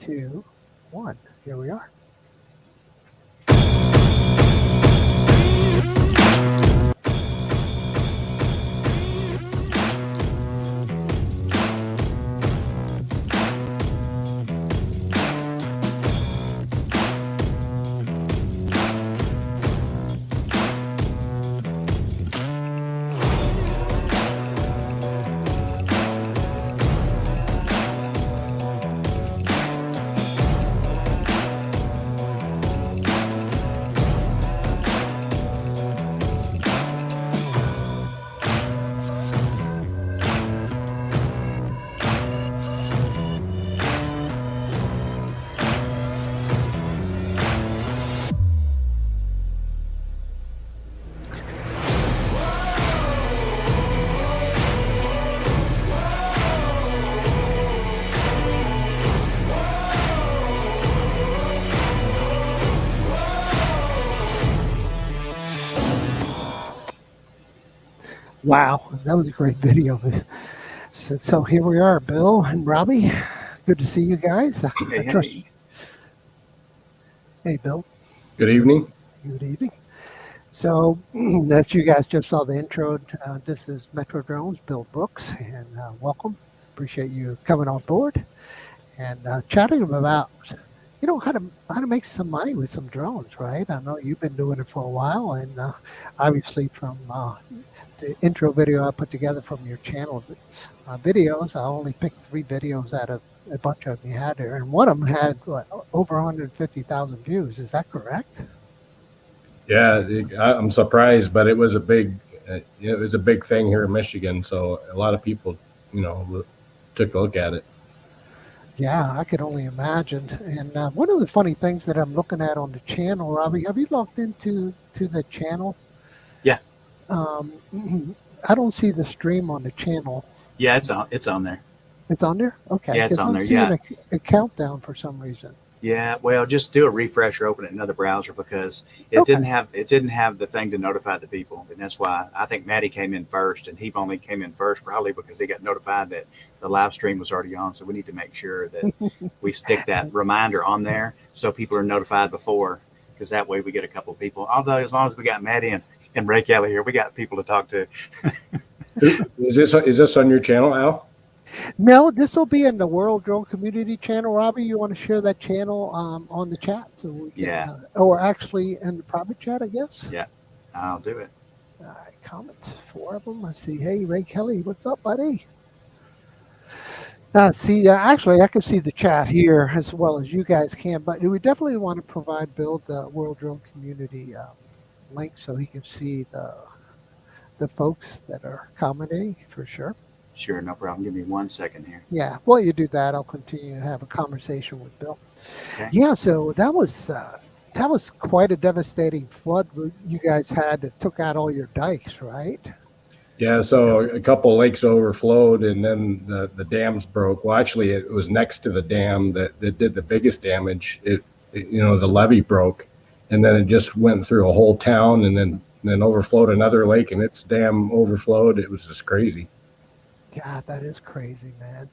2, 1. Here we are. Wow, that was a great video. So here we are, Bill and Robby. Good to see you guys. I trust you. Hey, Bill. Good evening. Good evening. So, as you guys just saw the intro, this is Metro Drones, Bill Brooks, and welcome. Appreciate you coming on board and chatting about, how to make some money with some drones, right? I know you've been doing it for a while, and obviously from the intro video I put together from your channel videos, I only picked 3 videos out of a bunch of them you had there, and one of them had over 150,000 views. Is that correct? Yeah, I'm surprised, but it was a big thing here in Michigan. So a lot of people, took a look at it. Yeah, I could only imagine. And one of the funny things that I'm looking at on the channel, Robby, have you logged into the channel? Yeah. I don't see the stream on the channel. Yeah, it's on there. It's on there? Okay. Yeah, it's on there. Yeah. A countdown for some reason. Yeah, well, just do a refresh or open it in another browser because it didn't have the thing to notify the people, and that's why I think Maddie came in first, and he only came in first probably because he got notified that the live stream was already on. So we need to make sure that we stick that reminder on there so people are notified before, because that way we get a couple of people. Although as long as we got Maddie and Ray Kelly here, we got people to talk to. Is this on your channel, Al? No, this will be in the World Drone Community channel. Robby, you want to share that channel on the chat? So we can, or actually in the private chat, I guess. Yeah, I'll do it. All right, comments, 4 of them. I see. Hey, Ray Kelly, what's up, buddy? Actually, I can see the chat here as well as you guys can, but we definitely want to provide Bill the World Drone Community link so he can see the folks that are commenting for sure. Sure, no problem. Give me 1 second here. Yeah, while you do that, I'll continue to have a conversation with Bill. Okay. Yeah, so that was quite a devastating flood you guys had that took out all your dikes, right? Yeah, so a couple lakes overflowed, and then the dams broke. Well, actually, it was next to the dam that did the biggest damage. The levee broke, and then it just went through a whole town, and then overflowed another lake, and its dam overflowed. It was just crazy. God, that is crazy, man.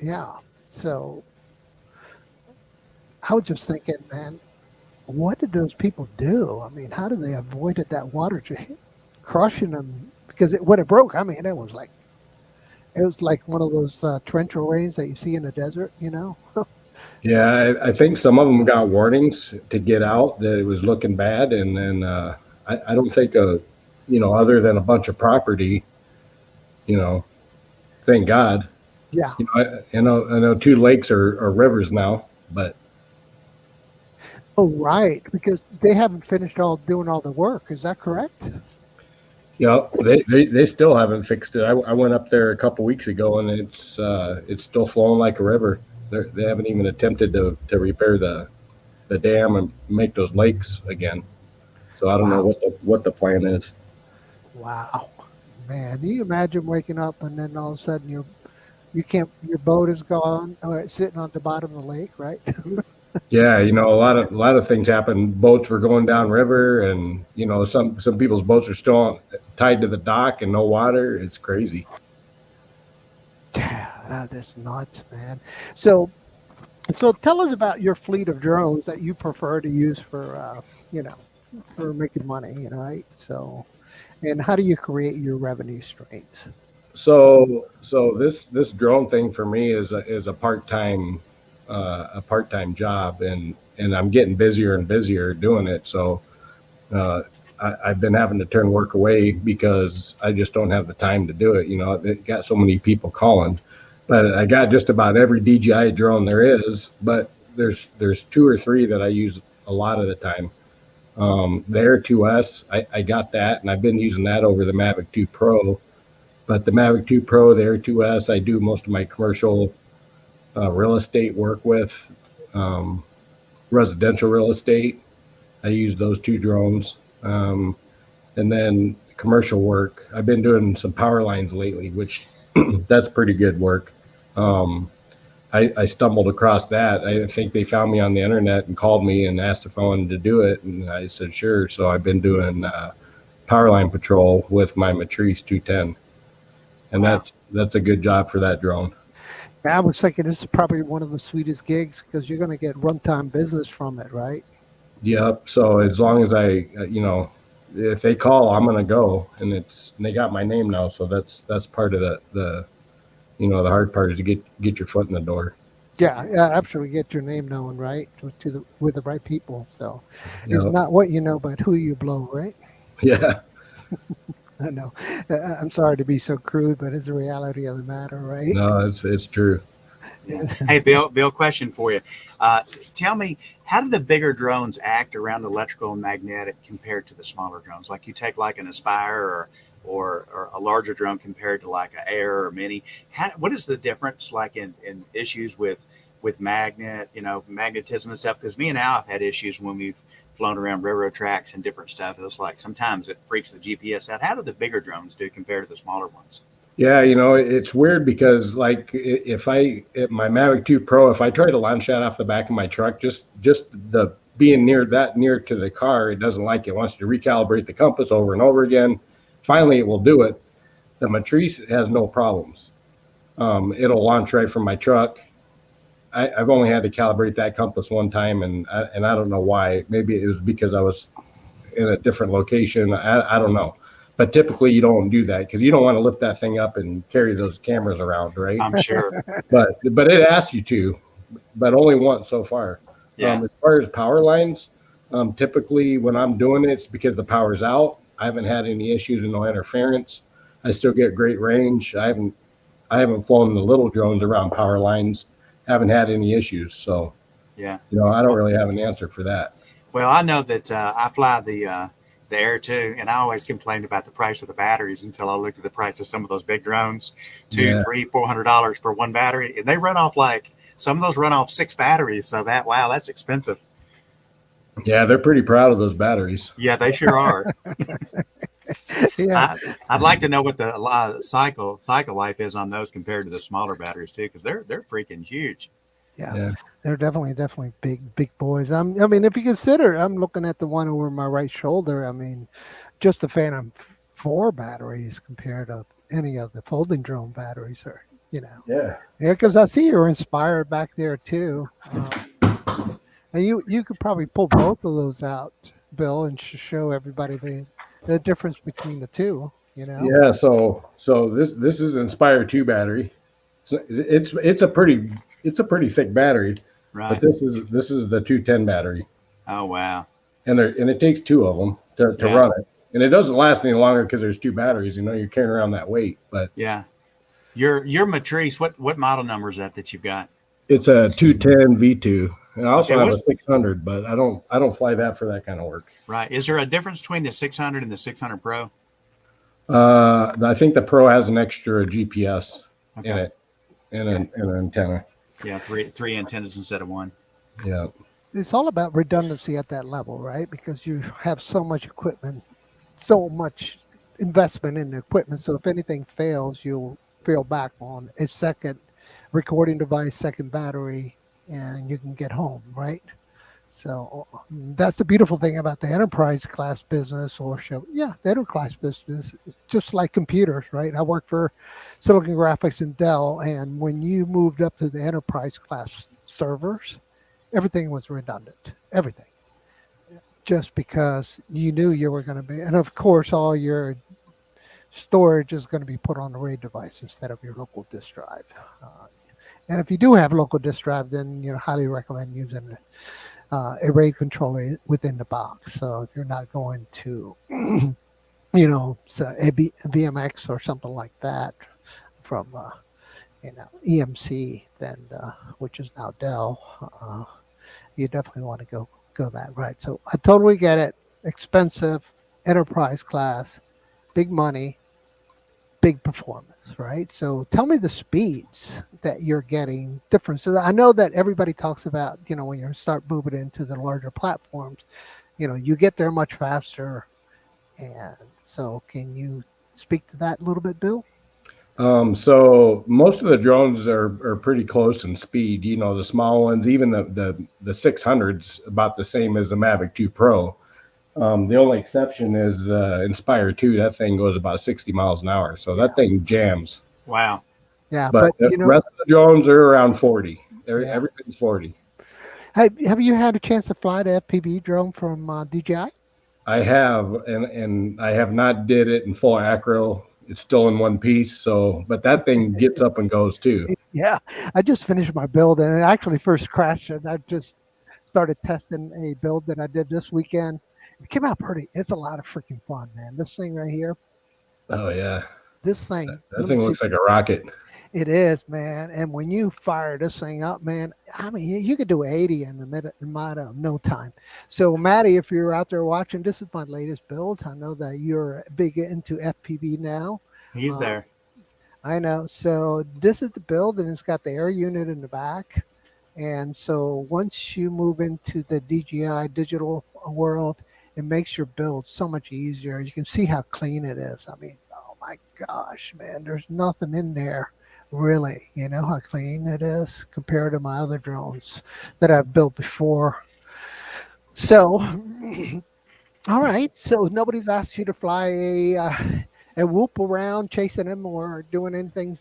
Yeah, so I was just thinking, man, what did those people do? I mean, how did they avoid that water crushing them? Because when it broke, I mean, it was like one of those torrential rains that you see in the desert, Yeah, I think some of them got warnings to get out that it was looking bad, and then I don't think other than a bunch of property. Thank God. Yeah. I know 2 lakes are rivers now, but. Oh, right, because they haven't finished doing all the work. Is that correct? Yeah, they still haven't fixed it. I went up there a couple weeks ago, and it's still flowing like a river. They haven't even attempted to repair the dam and make those lakes again. So I don't know what the plan is. Wow. Man, do you imagine waking up and then all of a sudden your boat is gone, sitting on the bottom of the lake, right? Yeah, a lot of things happen. Boats were going down river, and some people's boats are still tied to the dock and no water. It's crazy. That's nuts, man. So, so tell us about your fleet of drones that you prefer to use for, you know, for making money, you know, right? So, and how do you create your revenue streams? So this drone thing for me is a part time job, and I'm getting busier and busier doing it. So uh, I've been having to turn work away because I just don't have the time to do it. You know, they got so many people calling, but I got just about every DJI drone there is. But there's two or three that I use a lot of the time. The Air 2S, I got that, and I've been using that over the Mavic 2 Pro. But the Mavic 2 Pro, the Air 2S, I do most of my commercial real estate work with, um, residential real estate. I use those two drones. And then commercial work, I've been doing some power lines lately, which that's pretty good work. Um, I stumbled across that. I think they found me on the internet and called me and asked if I wanted to do it. And I said, sure. So I've been doing power line patrol with my Matrice 210. And Wow. that's a good job for that drone. I was thinking this is probably one of the sweetest gigs because you're going to get runtime business from it, right? Yep. So as long as if they call, I'm gonna go, and they got my name now, so that's part of the hard part is to get your foot in the door. Yeah, yeah, absolutely. Get your name known, right, to the with the right people. So it's Yep. not what you know, but who you blow, right? Yeah. I know. I'm sorry to be so crude, but it's the reality of the matter, right? No, it's true. Yeah. Hey, Bill, question for you. Tell me, how do the bigger drones act around electrical and magnetic compared to the smaller drones? Like you take like an Aspire or a larger drone compared to like an Air or Mini. What is the difference like in issues with magnetism and stuff? Because me and Al have had issues when we've flown around railroad tracks and different stuff. It's like sometimes it freaks the GPS out. How do the bigger drones do compared to the smaller ones? Yeah, it's weird because like if my Mavic 2 Pro, if I try to launch that off the back of my truck, just the being near to the car, it doesn't like it. It wants to recalibrate the compass over and over again. Finally, it will do it. The Matrice has no problems. It'll launch right from my truck. I've only had to calibrate that compass one time, and I don't know why. Maybe it was because I was in a different location. I don't know. But typically you don't do that because you don't want to lift that thing up and carry those cameras around, right? I'm sure. But it asks you to, but only once so far. Yeah. As far as power lines, typically when I'm doing it, it's because the power's out. I haven't had any issues and no interference. I still get great range. I haven't flown the little drones around power lines. Haven't had any issues. So, Yeah. I don't really have an answer for that. Well, I know that I fly the Air too, and I always complained about the price of the batteries until I looked at the price of some of those big drones, two, Yeah. three, $400 for one battery, and they run off like some of those run off 6 batteries. So that's expensive. Yeah, they're pretty proud of those batteries. Yeah, they sure are. Yeah, I'd like to know what the cycle life is on those compared to the smaller batteries too, because they're freaking huge. yeah. Yeah. They're definitely big boys. I mean, if you consider, I'm looking at the one over my right shoulder. I mean, just the Phantom 4 batteries compared to any of the folding drone batteries are, Yeah. yeah, because I see you're inspired back there too. And you could probably pull both of those out, Bill, and show everybody the difference between the two, Yeah, so this is an Inspire 2 battery. So it's a pretty thick battery, but Right. this is the 210 battery, Oh wow. and it takes two of them to Yeah. run it, and it doesn't last any longer because there's two batteries. You're carrying around that weight, but Yeah. Your Matrice, what model number is that you've got? it's a 210 V2, and I Okay, also have a what's 600, but I don't fly that for that kind of work. right? Is there a difference between the 600 and the 600 Pro? I think the Pro has an extra GPS in Okay. it and Okay. an antenna. Yeah, three antennas instead of one. Yeah. it's all about redundancy at that level, right? Because you have so much equipment, so much investment in the equipment. So if anything fails, you'll fall back on a second recording device, second battery, and you can get home, right? So that's the beautiful thing about the enterprise class business, or show, yeah, the enterprise business is just like computers, right? I worked for Silicon Graphics and Dell, and when you moved up to the enterprise class servers, everything was redundant, everything, just because you knew you were going to be, and of course, all your storage is going to be put on the RAID device instead of your local disk drive. And if you do have local disk drive, then highly recommend using a RAID controller within the box. So if you're not going to, so a BMX or something like that from, EMC, then which is now Dell, you definitely want to go that right. So I totally get it. Expensive, enterprise class, big money, big performance, right? So tell me the speeds that you're getting differences. I know that everybody talks about, when you start moving into the larger platforms, you get there much faster. And so can you speak to that a little bit, Bill? So most of the drones are pretty close in speed. The small ones, even the 600s, about the same as the Mavic 2 Pro. The only exception is the Inspire 2. That thing goes about 60 miles an hour. So Yeah. that thing jams. Wow. Yeah, But but the rest of the drones are around 40. Yeah. Everything's 40. Have you had a chance to fly the FPV drone from DJI? I have, and I have not did it in full acro. It's still in one piece. So, but that thing gets up and goes too. Yeah, I just finished my build, and it actually first crashed, and I just started testing a build that I did this weekend. It came out pretty. It's a lot of freaking fun, man. This thing right here, Oh yeah, this thing. that Let me thing see. looks like a rocket. It is, man. And when you fire this thing up, man, I mean, you could do 80 in a minute, in matter of no time. So, Maddie, if you're out there watching, this is my latest build. I know that you're big into FPV now. He's there. I know. So this is the build, and it's got the air unit in the back. And so once you move into the DJI digital world, it makes your build so much easier. You can see how clean it is. I mean, oh my gosh, man, there's nothing in there really. You know how clean it is compared to my other drones that I've built before. So, all right. So nobody's asked you to fly a whoop around chasing them or doing anything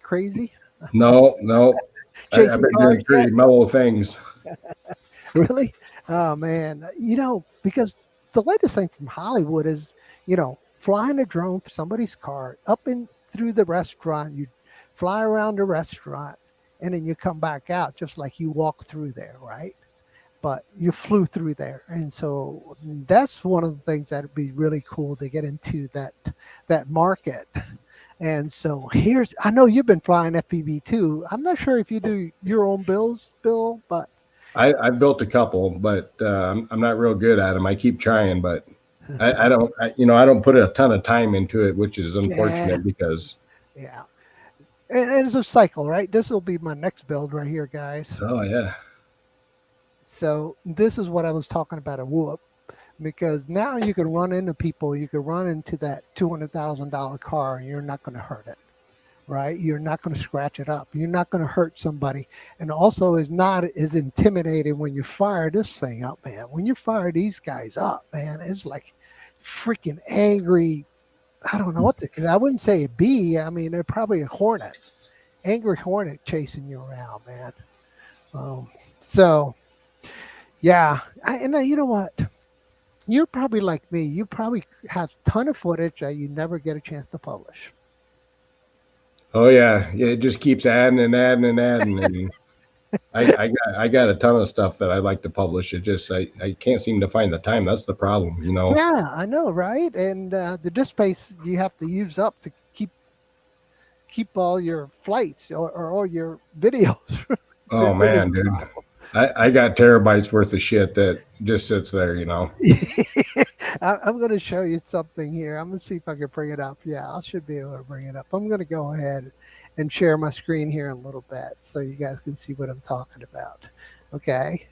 crazy. No. I've Chasing been cars doing yet? pretty mellow things. Really? Oh man, because the latest thing from Hollywood is, flying a drone through somebody's car up in through the restaurant. You fly around the restaurant, and then you come back out just like you walk through there, right? But you flew through there, and so that's one of the things that'd be really cool to get into that market. And so I know you've been flying FPV too. I'm not sure if you do your own builds, Bill, but I've built a couple, but I'm not real good at them. I keep trying, but I don't. I don't put a ton of time into it, which is yeah, unfortunate because. yeah. And it's a cycle, right? This will be my next build right here, guys. Oh yeah. So this is what I was talking about a whoop, because now you can run into people. You can run into that $200,000 car, and you're not going to hurt it, right? You're not going to scratch it up. You're not going to hurt somebody. And also is not as intimidating when you fire this thing up, man. When you fire these guys up, man, it's like freaking angry. I don't know what I wouldn't say a bee. I mean, they're probably a hornet, angry hornet chasing you around, man. So yeah. And you know what? You're probably like me. You probably have a ton of footage that you never get a chance to publish. Oh yeah. It just keeps adding and adding and adding, and I got a ton of stuff that I'd like to publish. It just I can't seem to find the time. That's the problem, Yeah, I know, right? And the disk space you have to use up to keep all your flights or all your videos. Oh man, dude. I got terabytes worth of shit that just sits there, I'm going to show you something here. I'm going to see if I can bring it up. Yeah, I should be able to bring it up. I'm going to go ahead and share my screen here in a little bit so you guys can see what I'm talking about. Okay.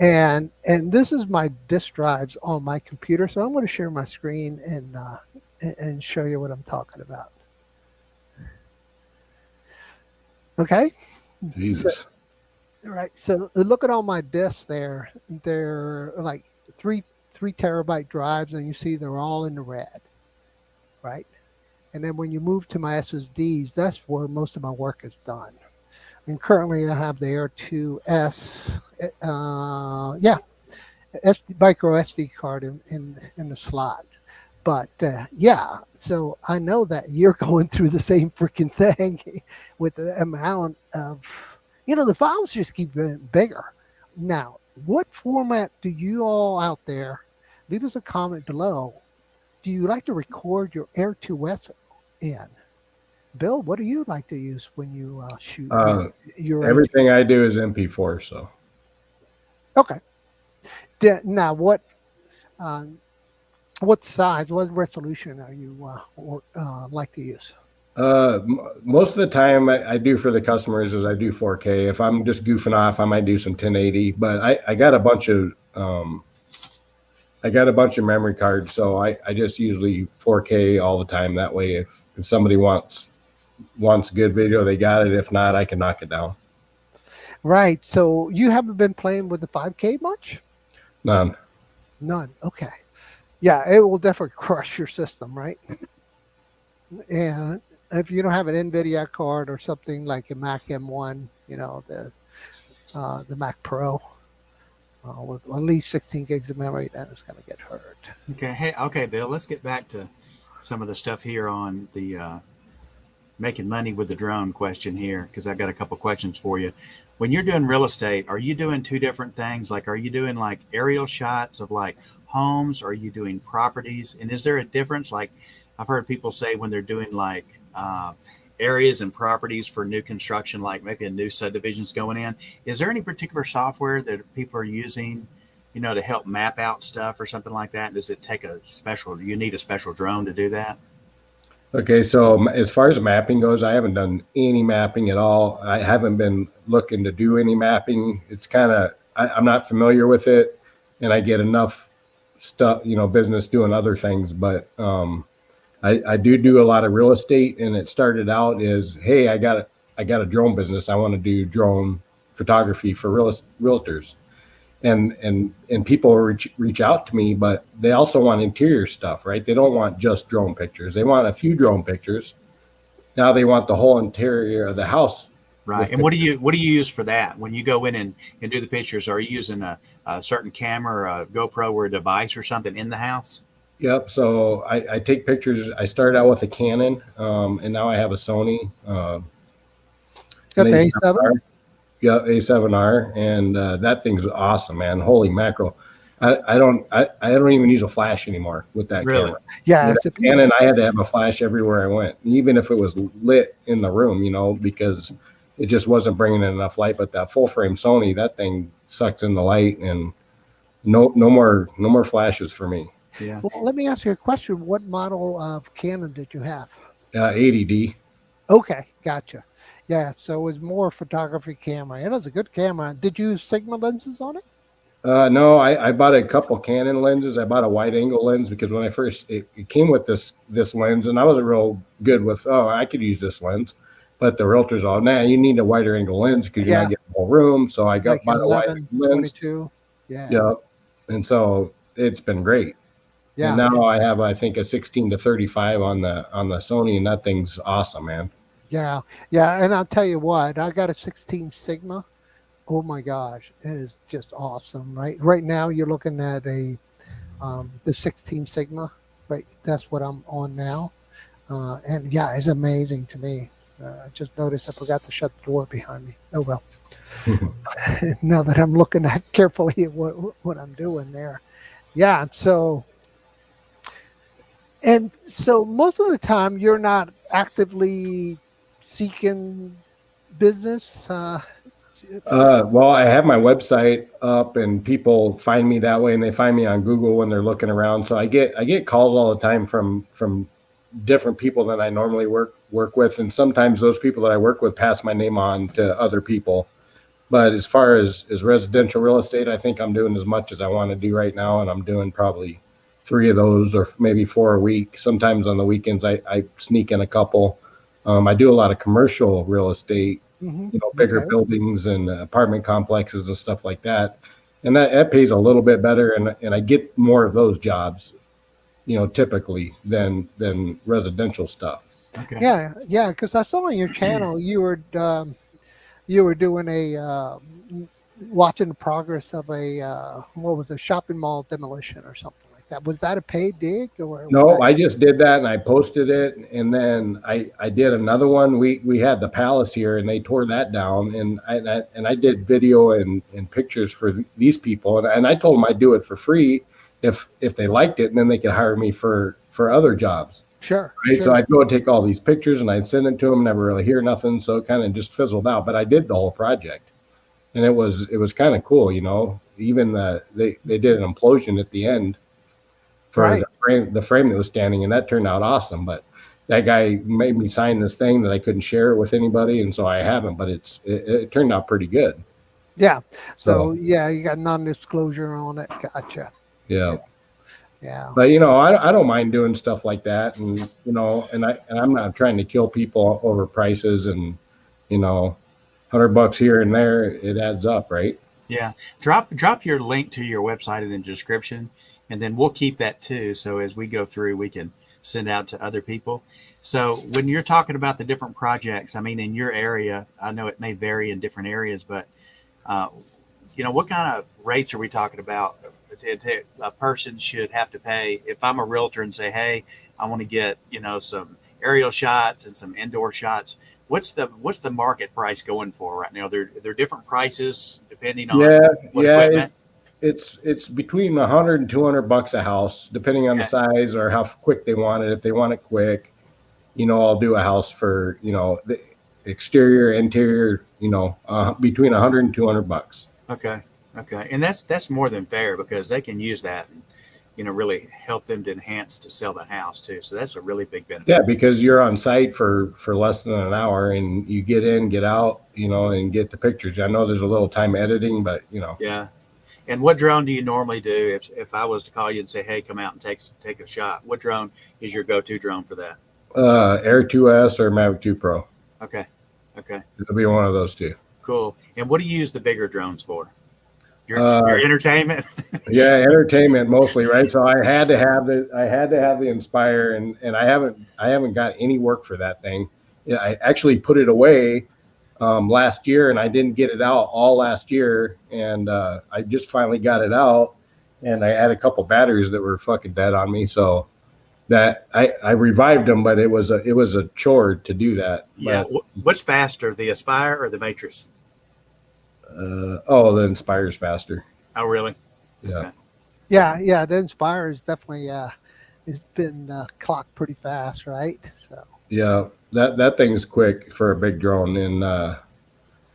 And this is my disk drives on my computer. So I'm going to share my screen and show you what I'm talking about. Okay. Jesus. Right. So look at all my discs there. They're like three terabyte drives, and you see they're all in the red, right? And then when you move to my SSDs, that's where most of my work is done. And currently, I have the Air 2S, yeah, micro SD card in the slot. But yeah, so I know that you're going through the same freaking thing with the amount of, the files just keep getting bigger. Now, what format do you all out there? Leave us a comment below. Do you like to record your Air 2S in? Bill, what do you like to use when you shoot Uh, your Air 2? Everything I do is MP4. So Okay. Now, uh, what size, what resolution are you like to use? most of the time I do for the customers is I do 4K. If I'm just goofing off, I might do some 1080. But I got a bunch of memory cards, so I just usually 4K all the time. That way, if somebody wants good video, they got it. If not, I can knock it down. Right. So you haven't been playing with the 5K much? None. None. Okay. Yeah, it will definitely crush your system, right? And if you don't have an NVIDIA card or something like a Mac M1, the Mac Pro with at least 16 gigs of memory, then it's going to get hurt. Okay. Hey, okay, Bill, let's get back to some of the stuff here on the making money with the drone question here, because I've got a couple questions for you. When you're doing real estate, are you doing two different things? Like, are you doing like aerial shots of like homes? Or are you doing properties? And is there a difference? Like, I've heard people say when they're doing like areas and properties for new construction, like maybe a new subdivision's going in, is there any particular software that people are using, to help map out stuff or something like that? Does it take do you need a special drone to do that? Okay, so as far as mapping goes, I haven't done any mapping at all. I haven't been looking to do any mapping. It's kind of, I'm not familiar with it, and I get enough stuff, business doing other things. But I do a lot of real estate, and it started out as, hey, I got a drone business. I want to do drone photography for realtors. And people reach out to me, but they also want interior stuff, right? They don't want just drone pictures. They want a few drone pictures. Now they want the whole interior of the house. Right. And what do you use for that? When you go in and do the pictures, are you using a certain camera or a GoPro or a device or something in the house? Yep. So I take pictures. I started out with a Canon, and now I have a Sony. Got the A7? Yeah, A7R, and that thing's awesome, man. Holy mackerel! I don't even use a flash anymore with that camera. Yeah, with Canon, I had to have a flash everywhere I went, even if it was lit in the room, because it just wasn't bringing in enough light. But that full frame Sony, that thing sucks in the light, and no more flashes for me. Yeah. Well, let me ask you a question. What model of Canon did you have? 80D. Okay, gotcha. Yeah, so it was more photography camera. It was a good camera. Did you use Sigma lenses on it? No, I bought a couple Canon lenses. I bought a wide angle lens because when I first, it came with this lens, and I wasn't real good with, I could use this lens. But the realtors all, you need a wider angle lens because you're not getting more room. So I bought a wide angle lens. 22. Yeah. Yeah. And so it's been great. Yeah. And now I have, I think, a 16-35 on the Sony, and that thing's awesome, man. Yeah. Yeah. And I'll tell you what, I got a 16 Sigma. Oh my gosh, it is just awesome, right? Right now you're looking at the 16 Sigma, right? That's what I'm on now. And yeah, it's amazing to me. I just noticed I forgot to shut the door behind me. Oh well. Now that I'm looking at carefully at what I'm doing there. Yeah, so most of the time you're not actively seeking business. Well, I have my website up, and people find me that way, and they find me on Google when they're looking around. So I get calls all the time from different people that I normally work with, and sometimes those people that I work with pass my name on to other people. But as far as residential real estate, I think I'm doing as much as I want to do right now, and I'm doing probably 3 of those or maybe 4 a week. Sometimes on the weekends I sneak in a couple. I do a lot of commercial real estate Hmm. bigger Okay. buildings and apartment complexes and stuff like that. And that pays a little bit better, and I get more of those jobs, typically than residential stuff. Okay. Yeah, yeah. Because I saw on your channel you were doing watching the progress of a what was a shopping mall demolition or something like that. Was that a paid dig or was No, that? I just did that and I posted it, and then I did another one. We had the palace here, and they tore that down, and I did video and pictures for these people, and I told them I'd do it for free if they liked it, and then they could hire me for other jobs. Sure, Right, so sure. I'd go and take all these pictures and I'd send it to them, never really hear nothing, so it kind of just fizzled out. But I did the whole project, and it was kind of cool, Even they did an implosion at the end for Right. the frame that was standing, and that turned out awesome. But that guy made me sign this thing that I couldn't share it with anybody, and so I haven't. But it turned out pretty good. Yeah. So So yeah, you got non-disclosure on it. Gotcha. yeah, Yeah. Yeah. but I don't mind doing stuff like that, and I'm not trying to kill people over prices, and $100 here and there, it adds up, right? Yeah. Drop your link to your website in the description, and then we'll keep that too. So as we go through, we can send out to other people. So when you're talking about the different projects, I mean, in your area, I know it may vary in different areas, but uh, what kind of rates are we talking about that a person should have to pay if I'm a realtor and say, hey, I want to get, some aerial shots and some indoor shots. What's the market price going for right now? There are different prices depending on Yeah, what yeah. equipment. It's between 100 and $200 a house, depending on the Okay. size or how quick they want it. If they want it quick, I'll do a house for the exterior, interior, between 100 and $200. Okay. Okay. And that's more than fair because they can use that and, really help them to enhance to sell the house too. So that's a really big Yeah, benefit. because you're on site for less than an hour, and you get in, get out, and get the pictures. I know there's a little time editing, but Yeah. And what drone do you normally do if I was to call you and say, hey, come out and take a shot? What drone is your go-to drone for that? Air 2S or Mavic 2 Pro. Okay. Okay. It'll be one of those two. Cool. And what do you use the bigger drones for? Your Uh, entertainment? yeah, entertainment mostly, right? So I had to have the Inspire, and I haven't got any work for that thing. Yeah, I actually put it away last year, and I didn't get it out all last year, and I just finally got it out, and I had a couple batteries that were fucking dead on me, so that I revived them, but it was a chore to do that. Yeah. But What's faster, the Aspire or the Matrix? the Inspire's faster. Oh, really? Yeah. Okay. Yeah. Yeah. The Inspire is definitely it's been clocked pretty fast, right? So Yeah, that thing's quick for a big drone, and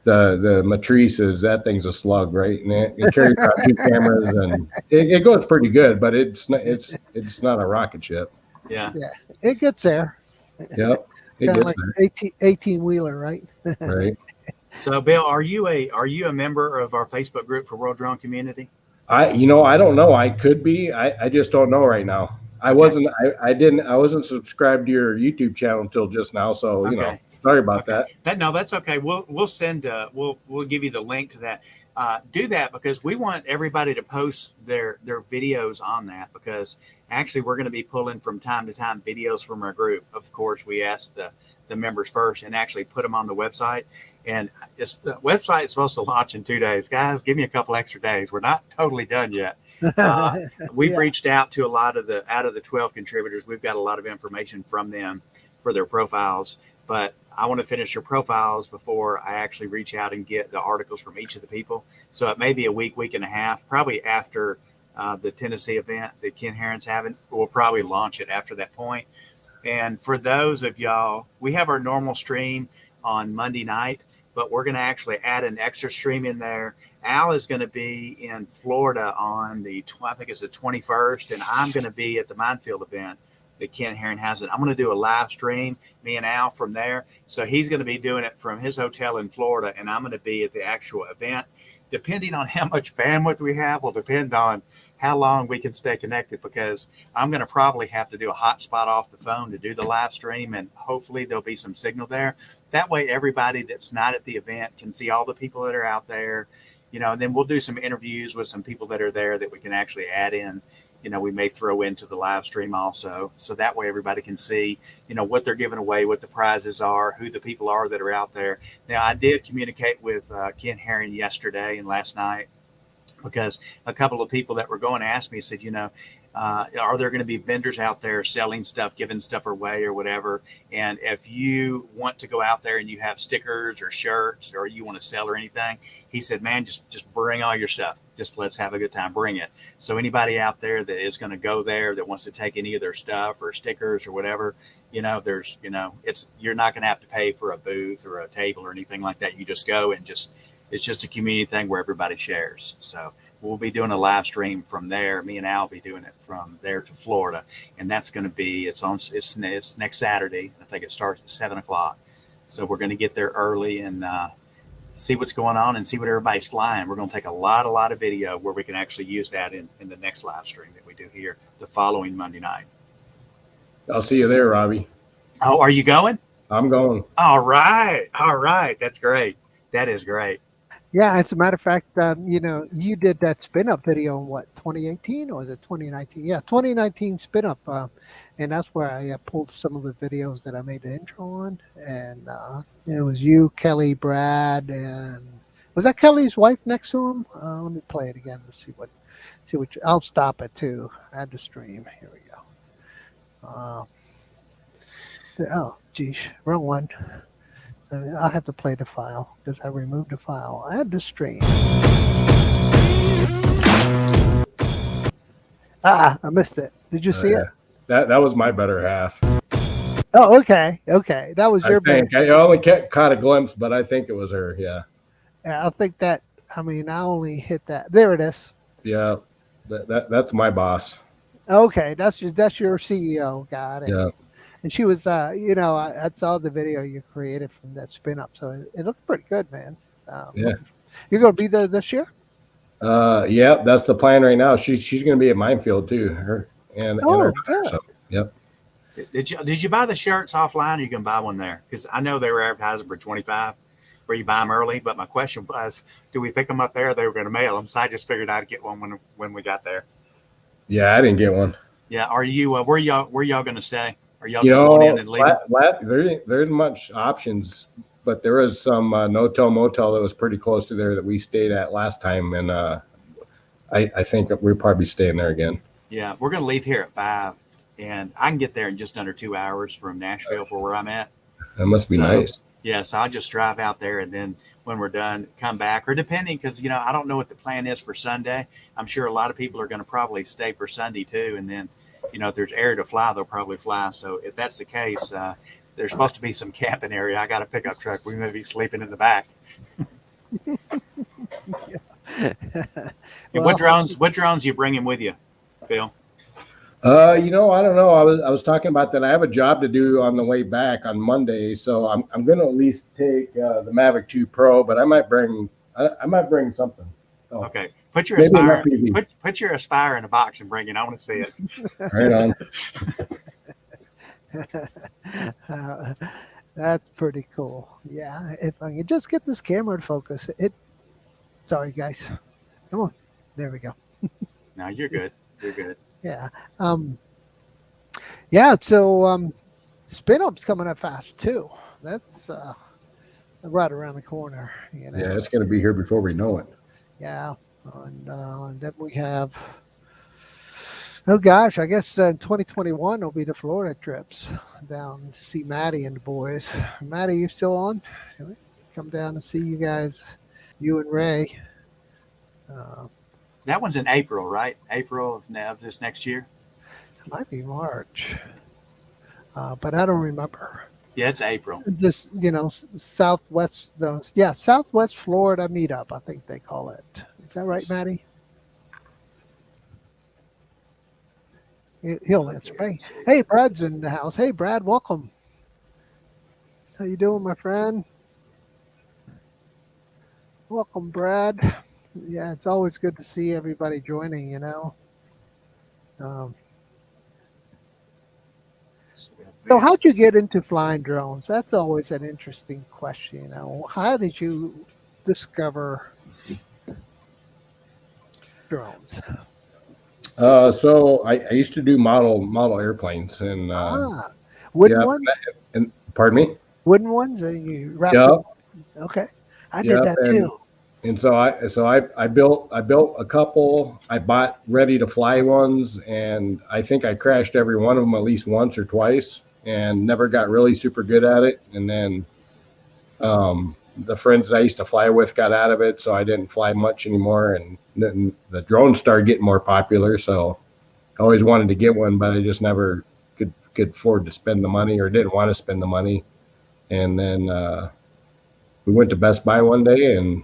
the Matrice that thing's a slug, right? And it carries out two cameras, and it goes pretty good, but it's not a rocket ship. Yeah. yeah, it gets there. Yep, it Kind of gets like there, 18 wheeler, right? right? So, Bill, are you a member of our Facebook group for World Drone Community? I don't know. I could be. I just don't know right now. I Okay. wasn't. I wasn't subscribed to your YouTube channel until just now, so Okay. sorry about Okay. that. That's okay. We'll send we'll give you the link to that. Do that because we want everybody to post their videos on that because actually we're going to be pulling from time to time videos from our group. Of course, we ask the members first and actually put them on the website. And the website is supposed to launch in 2 days. Guys, give me a couple extra days. We're not totally done yet. Uh, we've Yeah. reached out to a lot of out of the 12 contributors. We've got a lot of information from them for their profiles, but I want to finish their profiles before I actually reach out and get the articles from each of the people. So it may be a week and a half, probably after the Tennessee event that Ken Herron's having. We'll probably launch it after that point. And for those of y'all, we have our normal stream on Monday night, but we're going to actually add an extra stream in there. Al is going to be in Florida on I think it's the 21st, and I'm going to be at the Minefield event that Ken Herron has it. I'm going to do a live stream, me and Al from there. So he's going to be doing it from his hotel in Florida, and I'm going to be at the actual event. Depending on how much bandwidth we have will depend on how long we can stay connected, because I'm going to probably have to do a hotspot off the phone to do the live stream, and hopefully there'll be some signal there. That way everybody that's not at the event can see all the people that are out there, and then we'll do some interviews with some people that are there that we can actually add in. We may throw into the live stream also. So that way everybody can see, what they're giving away, what the prizes are, who the people are that are out there. Now, I did communicate with Ken Herron yesterday and last night, because a couple of people that were going asked me, said, are there going to be vendors out there selling stuff, giving stuff away or whatever? And if you want to go out there and you have stickers or shirts, or you want to sell or anything, he said, man, just bring all your stuff. Just let's have a good time. Bring it. So anybody out there that is going to go there that wants to take any of their stuff or stickers or whatever, you're not going to have to pay for a booth or a table or anything like that. You just go and it's just a community thing where everybody shares. So we'll be doing a live stream from there. Me and Al will be doing it from there to Florida. And that's going to be, it's next Saturday. I think it starts at 7:00. So we're going to get there early and see what's going on and see what everybody's flying. We're going to take a lot of video where we can actually use that in the next live stream that we do here the following Monday night. I'll see you there, Robby. Oh, are you going? I'm going. All right. That's great. That is great. Yeah, as a matter of fact, you did that spin up video in what, 2018 or was it 2019? Yeah, 2019 spin up, and that's where I pulled some of the videos that I made the intro on, and it was you, Kelly, Brad, and was that Kelly's wife next to him? Let me play it again to see what. I'll stop it too. Add the stream. Here we go. Oh, geez, wrong one. I'll have to play the file because I removed the file. Add the stream. I missed it. Did you see it? That was my better half. Oh, okay. That was your better. I only caught a glimpse, but I think it was her. Yeah. I think that. I only hit that. There it is. Yeah, that's my boss. Okay, that's your CEO. Got it. Yeah. And she was, I saw the video you created from that spin up, so it looked pretty good, man. Yeah. You're going to be there this year? Yeah, that's the plan right now. She's going to be at Minefield too. Her and her daughter, so, yep. Did you buy the shirts offline, or you can buy one there? Because I know they were advertising for $25, where you buy them early. But my question was, do we pick them up there? Or they were going to mail them, so I just figured I'd get one when we got there. Yeah, I didn't get one. Yeah, are you? Where y'all going to stay? Are y'all just going in and leaving? There isn't much options, but there is some no-tell motel that was pretty close to there that we stayed at last time, and I think we'll probably be staying there again. Yeah, we're going to leave here at 5, and I can get there in just under 2 hours from Nashville for where I'm at. That must be nice. Yeah, so I'll just drive out there, and then when we're done, come back, or depending, because I don't know what the plan is for Sunday. I'm sure a lot of people are going to probably stay for Sunday too, and then if there's area to fly, they'll probably fly. So if that's the case, there's supposed to be some camping area. I got a pickup truck. We may be sleeping in the back. What drones you bringing with you, Phil? I don't know. I was talking about that. I have a job to do on the way back on Monday, so I'm going to at least take the Mavic 2 Pro, but I might bring something. So. Okay. Put your Aspire. Put your Aspire in a box and bring it. I want to see it. Right on. That's pretty cool. Yeah, if I can just get this camera to focus. Sorry, guys. Come on. There we go. No, you're good. You're good. Yeah. Yeah. So spin up's coming up fast too. That's right around the corner. Yeah, it's going to be here before we know it. Yeah. And then we have, oh gosh, I guess 2021 will be the Florida trips down to see Maddie and the boys. Maddie, you still on? Come down to see you guys, you and Ray. That one's in April, right? April of this next year? It might be March, but I don't remember. Yeah, it's April. This, Southwest Florida meetup, I think they call it. Is that right, Maddie? He'll answer me. Hey, Brad's in the house. Hey, Brad, welcome. How you doing, my friend? Welcome, Brad. Yeah, it's always good to see everybody joining. Um, so, how'd you get into flying drones? That's always an interesting question. How did you discover drones? So I used to do model airplanes, and Wooden yeah, ones? and pardon me. Wooden ones, and you wrapped Yeah, them. Okay, I did that too. And so I built a couple. I bought ready to fly ones, and I think I crashed every one of them at least once or twice, and never got really super good at it. And then the friends that I used to fly with got out of it, so I didn't fly much anymore. And then the drones started getting more popular, so I always wanted to get one, but I just never could afford to spend the money, or didn't want to spend the money. And then we went to Best Buy one day, and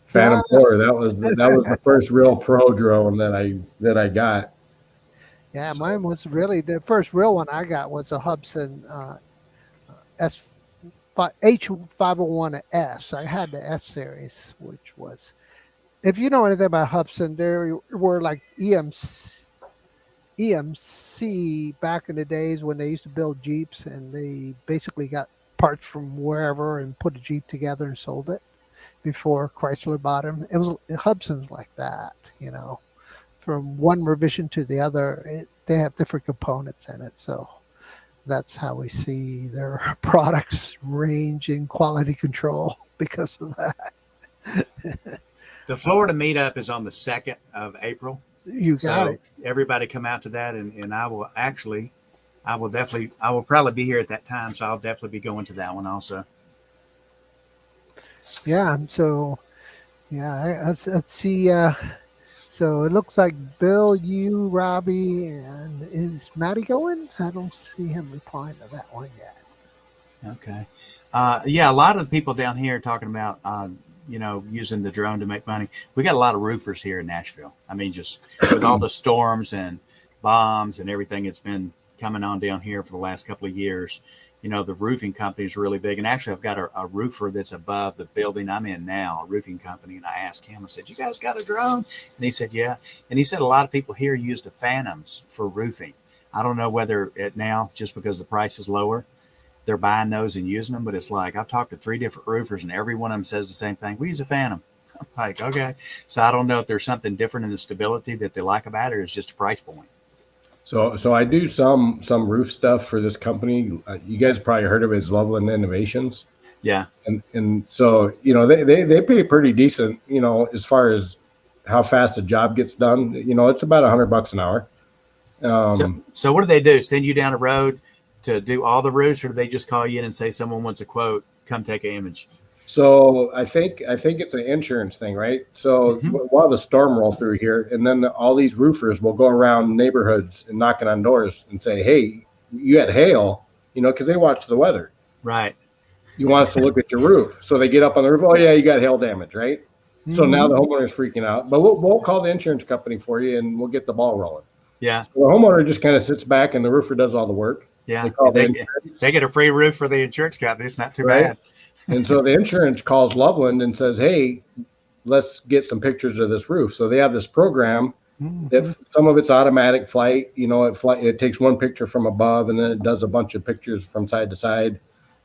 Phantom 4. That was the first real pro drone that I got. Yeah, mine was really the first real one I got was a Hubsan S H501S. I had the S series, which was, if you know anything about Hubsan, there were like EMC back in the days when they used to build Jeeps, and they basically got parts from wherever and put a Jeep together and sold it before Chrysler bought them. It was Hubsan's like that, from one revision to the other. They have different components in it, so that's how we see their products range in quality control because of that. The Florida meetup is on the 2nd of April. You got it. Everybody come out to that, and I will probably be here at that time, so I'll definitely be going to that one also. Yeah. So, yeah, let's see. So it looks like Bill, you, Robby, and is Matty going? I don't see him replying to that one yet. Okay. Yeah, a lot of the people down here are talking about, using the drone to make money. We got a lot of roofers here in Nashville. I mean, just with all the storms and bombs and everything that's been coming on down here for the last couple of years, the roofing company is really big. And actually, I've got a roofer that's above the building I'm in now, a roofing company. And I asked him, I said, "You guys got a drone?" And he said, "Yeah." And he said a lot of people here use the Phantoms for roofing. I don't know whether it now, just because the price is lower, they're buying those and using them. But it's like, I've talked to 3 different roofers, and every one of them says the same thing. We use a Phantom. I'm like, okay. So I don't know if there's something different in the stability that they like about it, or it's just a price point. So I do some roof stuff for this company. You guys probably heard of it as Loveland Innovations. Yeah. And so, they pay pretty decent, as far as how fast a job gets done. It's about $100 an hour. So what do they do? Send you down a road to do all the roofs, or do they just call you in and say someone wants a quote, come take an image? So I think it's an insurance thing, right? So we'll have a storm roll through here, and then all these roofers will go around neighborhoods and knocking on doors and say, "Hey, you had hail," because they watch the weather. Right. You want us to look at your roof. So they get up on the roof. Oh yeah, you got hail damage, right? Mm-hmm. So now the homeowner's freaking out. But we'll call the insurance company for you, and we'll get the ball rolling. Yeah. So the homeowner just kind of sits back, and the roofer does all the work. Yeah. They get a free roof for the insurance company. It's not too bad. And so the insurance calls Loveland and says, "Hey, let's get some pictures of this roof." So they have this program. If some of it's automatic flight, it takes one picture from above, and then it does a bunch of pictures from side to side,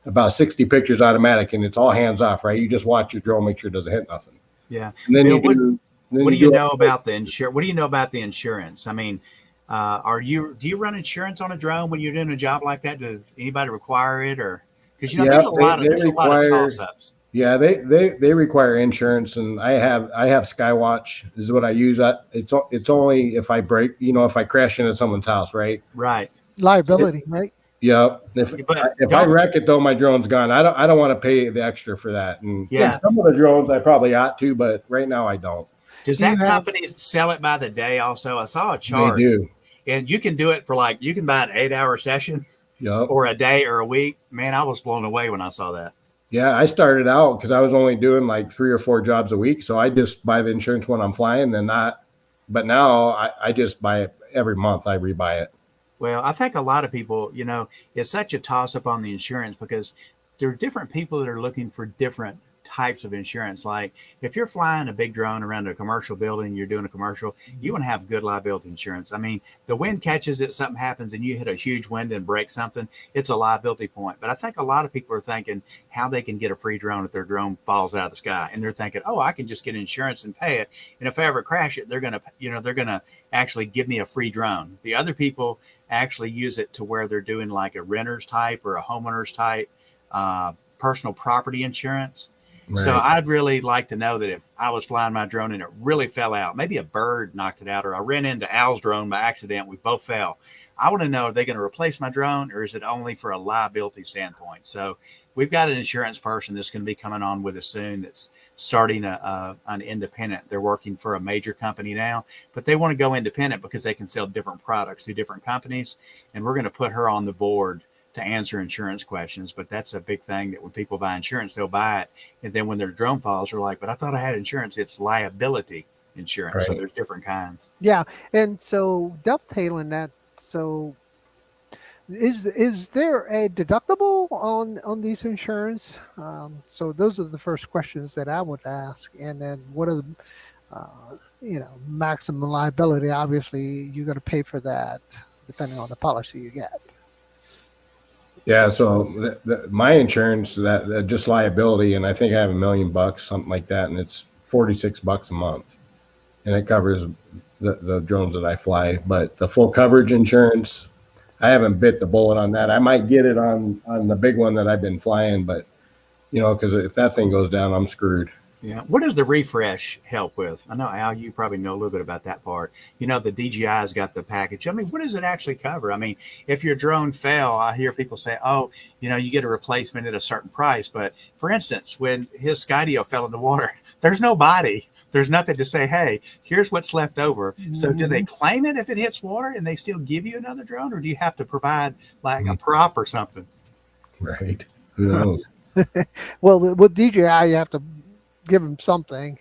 about 60 pictures automatic, and it's all hands off, right? You just watch your drone, make sure it doesn't hit nothing. Yeah. And then Bill, what do you know about the insurance? What do you know about the insurance? I mean, do you run insurance on a drone when you're doing a job like that? Does anybody require it, or because there's a lot of toss-ups. Yeah, they require insurance, and I have Skywatch is what I use. It's only if I break, if I crash into someone's house, right? Right. Liability, right? Yeah. If I wreck it though, my drone's gone. I don't want to pay the extra for that. And some of the drones I probably ought to, but right now I don't. Does that company sell it by the day also? I saw a chart. They do. And you can do it for you can buy an 8-hour session. Yep. Or a day or a week. Man, I was blown away when I saw that. Yeah, I started out because I was only doing like 3 or 4 jobs a week. So I just buy the insurance when I'm flying, but now I just buy it. every month I rebuy it. Well, I think a lot of people, it's such a toss up on the insurance because there are different people that are looking for different types of insurance. Like if you're flying a big drone around a commercial building, you're doing a commercial, you want to have good liability insurance. I mean, the wind catches it, something happens and you hit a huge wind and break something, it's a liability point. But I think a lot of people are thinking how they can get a free drone if their drone falls out of the sky. And they're thinking, oh, I can just get insurance and pay it. And if I ever crash it, they're going to actually give me a free drone. The other people actually use it to where they're doing like a renter's type or a homeowner's type personal property insurance. Right. So I'd really like to know that if I was flying my drone and it really fell out, maybe a bird knocked it out, or I ran into Al's drone by accident, we both fell. I want to know, are they going to replace my drone or is it only for a liability standpoint? So we've got an insurance person that's going to be coming on with us soon that's starting an independent. They're working for a major company now, but they want to go independent because they can sell different products to different companies. And we're going to put her on the board to answer insurance questions. But that's a big thing that when people buy insurance, they'll buy it. And then when their drone falls, they're like, but I thought I had insurance. It's liability insurance. Right. So there's different kinds. Yeah. And so dovetailing that, so is there a deductible on these insurance? So those are the first questions that I would ask. And then what are the, maximum liability? Obviously, you're going to pay for that depending on the policy you get. Yeah. So my insurance, that just liability, and I think I have $1 million, something like that, and it's $46 a month, and it covers the drones that I fly. But the full coverage insurance, I haven't bit the bullet on that. I might get it on the big one that I've been flying, but because if that thing goes down, I'm screwed. Yeah. What does the refresh help with? I know, Al, you probably know a little bit about that part. The DJI's got the package. I mean, what does it actually cover? I mean, if your drone fell, I hear people say, oh, you get a replacement at a certain price. But for instance, when his Skydio fell in the water, there's no body. There's nothing to say, hey, here's what's left over. Mm-hmm. So do they claim it if it hits water and they still give you another drone, or do you have to provide like a prop or something? Right. Who knows? Well, with DJI, you have to give them something,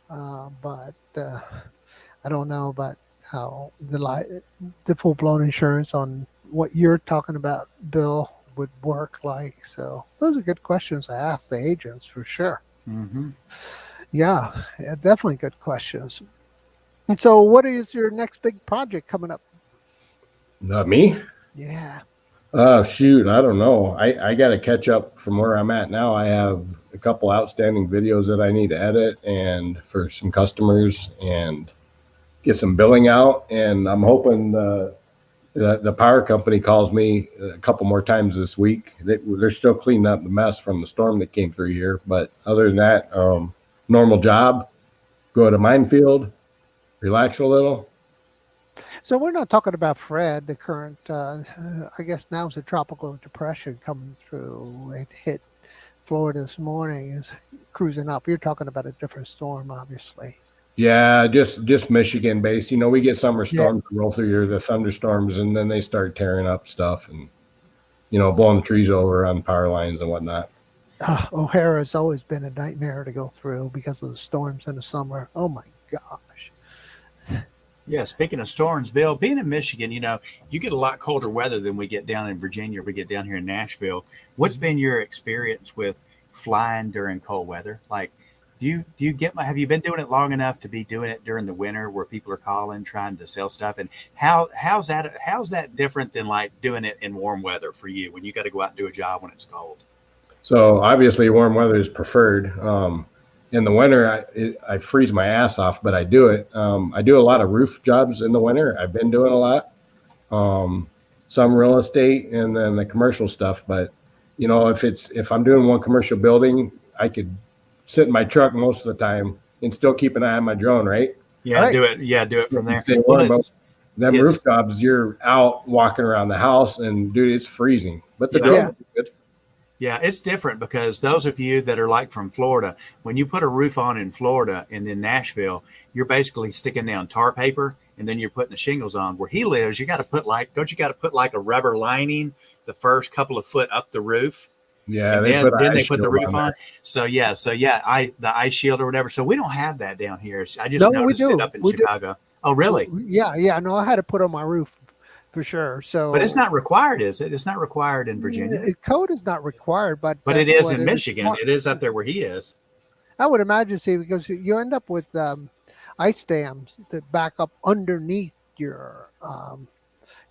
but I don't know about how the full-blown insurance on what you're talking about, Bill, would work like. So those are good questions to ask the agents for sure. Mm-hmm. Yeah, definitely good questions. And so what is your next big project coming up? Not me? Yeah. Shoot, I don't know. I got to catch up from where I'm at now. I have a couple outstanding videos that I need to edit and for some customers and get some billing out. And I'm hoping the power company calls me a couple more times this week. They're still cleaning up the mess from the storm that came through here. But other than that, normal job, go to minefield, relax a little. So we're not talking about Fred, the current, I guess now it's a tropical depression coming through. It hit Florida this morning, is cruising up. You're talking about a different storm, obviously. Yeah, just Michigan based. We get summer storms roll through here, the thunderstorms, and then they start tearing up stuff and, blowing the trees over on power lines and whatnot. O'Hara's always been a nightmare to go through because of the storms in the summer. Oh my gosh. Yeah, speaking of storms, Bill, being in Michigan, you get a lot colder weather than we get down in Virginia or we get down here in Nashville. What's been your experience with flying during cold weather? Like, have you been doing it long enough to be doing it during the winter where people are calling, trying to sell stuff? And how's that different than like doing it in warm weather for you when you got to go out and do a job when it's cold? So obviously warm weather is preferred. In the winter, I freeze my ass off, but I do it. I do a lot of roof jobs in the winter. I've been doing a lot, some real estate and then the commercial stuff. But, if I'm doing one commercial building, I could sit in my truck most of the time and still keep an eye on my drone, right? Yeah, right. Do it from there. Them roof jobs, you're out walking around the house and, dude, it's freezing. But the drone is good. Yeah, it's different because those of you that are like from Florida, when you put a roof on in Florida and in Nashville, you're basically sticking down tar paper and then you're putting the shingles on. Where he lives, you got to put like a rubber lining the first couple of foot up the roof. Yeah, and then they put the roof on. So the ice shield or whatever. So we don't have that down here. I just noticed it up in Chicago. Oh, really? Yeah. No, I had to put on my roof for sure. But it's So not required, is it? It's not required in Virginia, code is not required, but but it that's is what in it is. Michigan. It is up there where he is. I would imagine, see, because you end up with ice dams that back up underneath your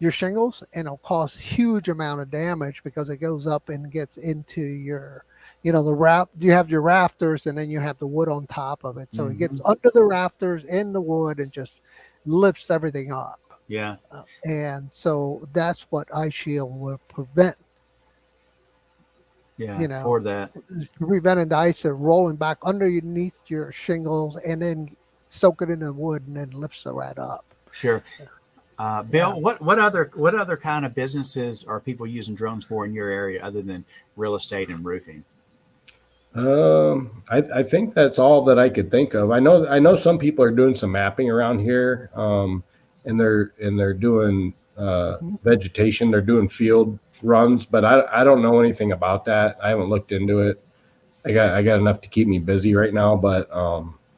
shingles, and it'll cause huge amount of damage because it goes up and gets into your, the raft. You have your rafters, and then you have the wood on top of it, so it gets Mhm. under the rafters in the wood and just lifts everything up. Yeah, And so that's what ice shield will prevent. yeah, You know, for that. preventing the ice from rolling back underneath your shingles and then soak it in the wood and then lifts the rat up. Sure. Yeah. Bill, what other kind of businesses are people using drones for in your area other than real estate and roofing? I think that's all that I could think of. I know some people are doing some mapping around here, and they're doing Mhm. vegetation. They're doing field runs, but I don't know anything about that. I haven't looked into it. I got enough to keep me busy right now, but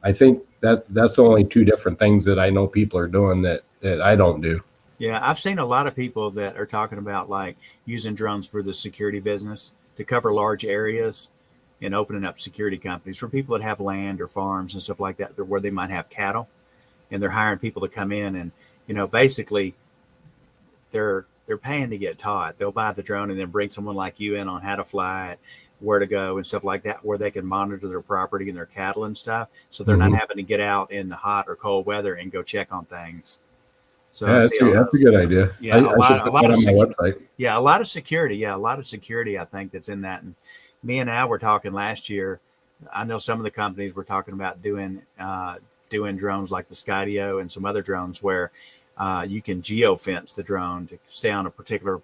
I think that's the only two different things that I know people are doing that I don't do. Yeah, I've seen a lot of people that are talking about like using drones for the security business to cover large areas and opening up security companies for people that have land or farms and stuff like that, where they might have cattle, and they're hiring people to come in and basically they're paying to get taught. They'll buy the drone and then bring someone like you in on how to fly it, where to go, and stuff like that, where they can monitor their property and their cattle and stuff. So they're not Hmm. having to get out in the hot or cold weather and go check on things. So I Yeah, see that's a good idea. I, yeah, I should a put lot that of on my website. yeah, a lot of security. Yeah, a lot of security. I think that's in that. And me and Al were talking last year. I know some of the companies were talking about doing drones like the Skydio and some other drones where you can geofence the drone to stay on a particular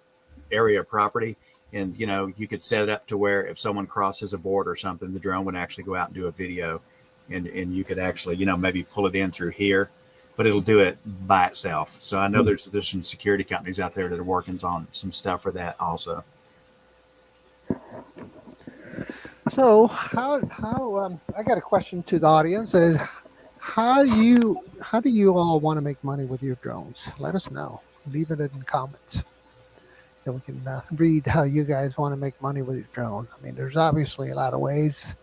area of property. And you could set it up to where if someone crosses a board or something, the drone would actually go out and do a video, and you could actually maybe pull it in through here, but it'll do it by itself. So I know there's some security companies out there that are working on some stuff for that also. So how I got a question to the audience is how do you all want to make money with your drones? Let us know. Leave it in the comments so we can read how you guys want to make money with your drones. I mean, there's obviously a lot of ways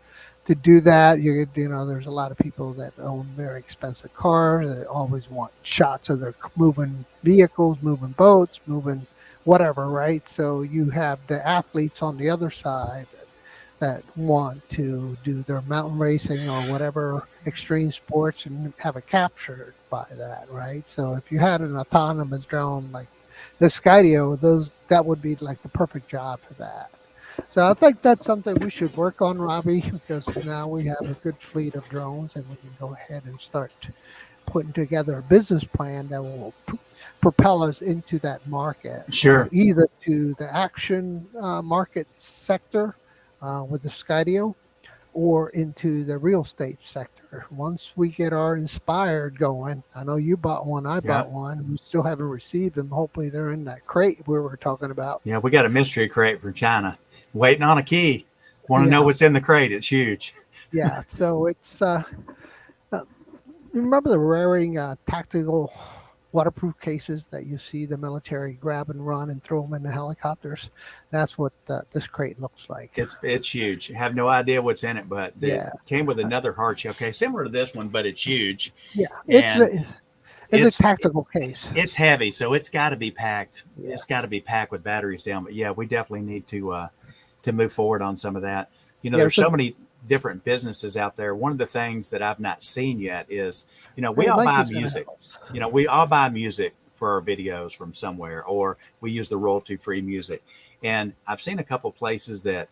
to do that. There's a lot of people that own very expensive cars that always want shots of their moving vehicles, moving boats, moving whatever, right? So you have the athletes on the other side that want to do their mountain racing or whatever extreme sports and have it captured by that, right? So if you had an autonomous drone like the Skydio, that would be like the perfect job for that. So I think that's something we should work on, Robbie, because now we have a good fleet of drones and we can go ahead and start putting together a business plan that will propel us into that market, Sure. either to the action market sector with the Skydio or into the real estate sector. Once we get our Inspired going, I know you bought one, I Yeah. bought one. We still haven't received them. Hopefully, they're in that crate we were talking about. Yeah, we got a mystery crate from China, waiting on a key. Want to know Yeah, what's in the crate? It's huge. yeah. So it's uh, remember the wearing tactical waterproof cases that you see the military grab and run and throw them in the helicopters. That's what this crate looks like. It's huge. I have no idea what's in it, but it Yeah, came with another hard shell case, similar to this one, but it's huge yeah. and It's a it's tactical case. it's heavy, so it's got to be packed. Yeah, It's got to be packed with batteries down. But yeah, we definitely need to move forward on some of that. yeah. There's So so many different businesses out there. One of the things that I've not seen yet is, we hey, all Mike buy is in the music. house. We all buy music for our videos from somewhere, or we use the royalty free music. And I've seen a couple places that,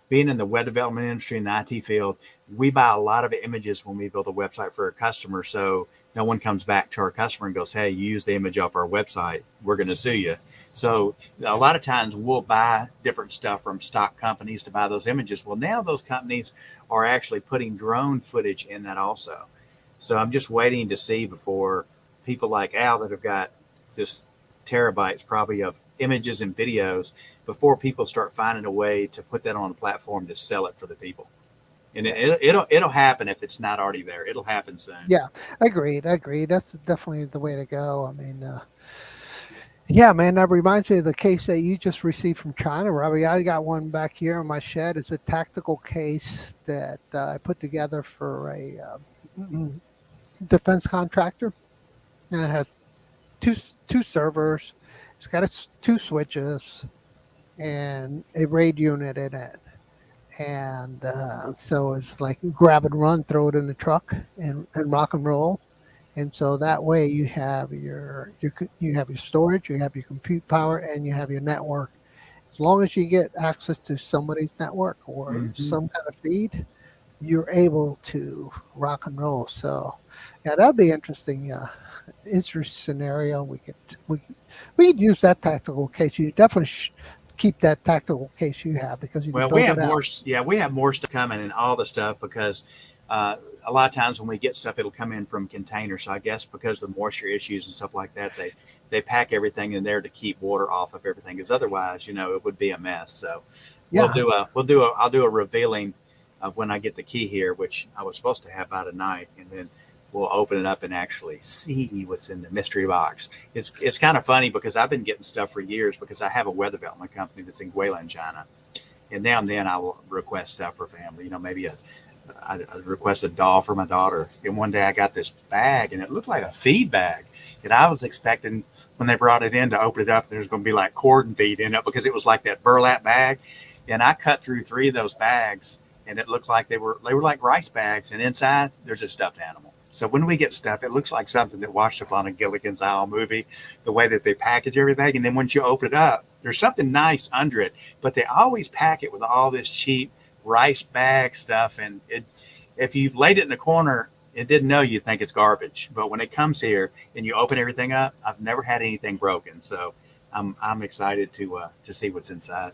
being in the web development industry in the IT field, we buy a lot of images when we build a website for a customer. So no one comes back to our customer and goes, "Hey, you used the image off our website. We're going to sue you." So a lot of times we'll buy different stuff from stock companies to buy those images. Well, now those companies are actually putting drone footage in that also. So I'm just waiting to see before people like Al that have got this terabytes probably of images and videos, before people start finding a way to put that on a platform to sell it for the people. And Yeah. it'll happen if it's not already there. It'll happen soon. Yeah, agreed. That's definitely the way to go. I mean, yeah, man, that reminds me of the case that you just received from China, Robbie. I got one back here in my shed. It's a tactical case that I put together for a defense contractor, and it has two servers. It's got two switches and a RAID unit in it. And so it's like grab and run, throw it in the truck, and rock and roll. And so that way you have you have your storage, you have your compute power, and you have your network. As long as you get access to somebody's network or Hmm. some kind of feed, you're able to rock and roll. So yeah, that'd be interesting. Interesting scenario. We could use that tactical case. You definitely keep that tactical case you have because you can Well, we build have it out. more. Yeah, we have more stuff coming and all the stuff because a lot of times when we get stuff, it'll come in from containers. So I guess because of the moisture issues and stuff like that, they pack everything in there to keep water off of everything. Because otherwise, it would be a mess. So Yeah. I'll do a revealing of when I get the key here, which I was supposed to have by tonight, and then we'll open it up and actually see what's in the mystery box. It's kind of funny because I've been getting stuff for years because I have a weather development company that's in Guilin, China, and now and then I will request stuff for family. Maybe I request a doll for my daughter. And one day I got this bag, and it looked like a feed bag. And I was expecting when they brought it in to open it up, there's going to be like corn feed in it because it was like that burlap bag. And I cut through three of those bags, and it looked like they were like rice bags. And inside there's a stuffed animal. So when we get stuff, it looks like something that washed up on a Gilligan's Isle movie, the way that they package everything. And then once you open it up, there's something nice under it, but they always pack it with all this cheap rice bag stuff. And if you've laid it in the corner and didn't know, you'd think it's garbage. But when it comes here and you open everything up, I've never had anything broken. So I'm excited to see what's inside.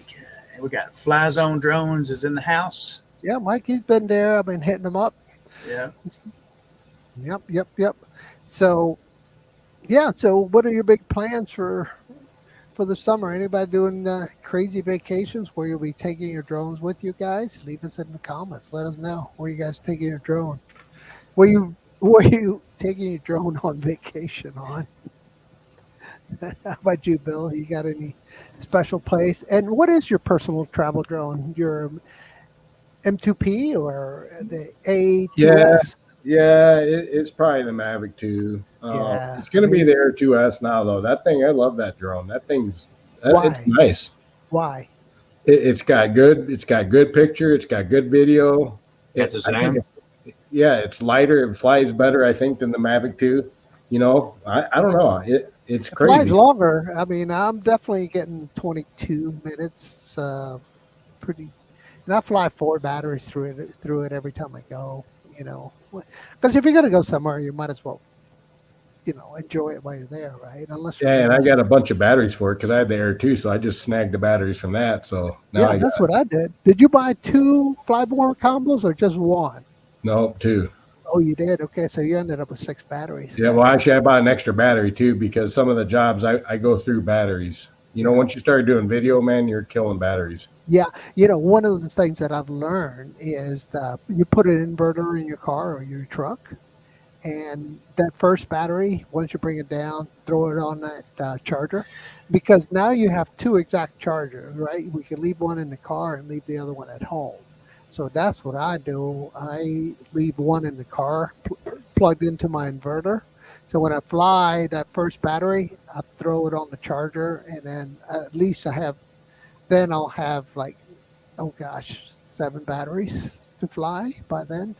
Okay, we got Fly Zone Drones is in the house. Yeah, Mikey's been there. I've been hitting him up. Yeah. Yep. So yeah, so what are your big plans for the summer? Anybody doing crazy vacations where you'll be taking your drones with you guys? Leave us in the comments. Let us know where you guys taking your drone. Where you taking your drone on vacation on? How about you, Bill? You got any special place? And what is your personal travel drone? Your M2P or the Yeah, A2S? yeah, it's probably the Mavic 2. Yeah, It's going to be me. the Air 2S now, though. That thing, I love that drone. That thing's, it's Why? nice. Why? It's got good picture. It's got good video. Got the I think, Zoom. yeah, it's lighter. It flies better, I think, than the Mavic 2. I don't know. It's It flies crazy. longer. I mean, I'm definitely getting 22 minutes. Pretty, and I fly four batteries through it every time I go. Because if you're gonna go somewhere, you might as well enjoy it while you're there, right? Unless you're Yeah, and gonna. I got a bunch of batteries for it because I had the Air 2, so I just snagged the batteries from that. So now Yeah, I that's got, what I did. Did you buy two Flyborn combos or just one? no, 2. Oh, you did. Okay, so you ended up with six batteries. Yeah, well, Gotcha. actually, I bought an extra battery too because some of the jobs I go through batteries. Yeah. Once you start doing video, man, you're killing batteries. Yeah, one of the things that I've learned is you put an inverter in your car or your truck, and that first battery, once you bring it down, throw it on that charger, because now you have two exact chargers, right? We can leave one in the car and leave the other one at home. So that's what I do. I leave one in the car plugged into my inverter. So when I fly that first battery, I throw it on the charger, and then at least then I'll have like, oh gosh, seven batteries to fly by then.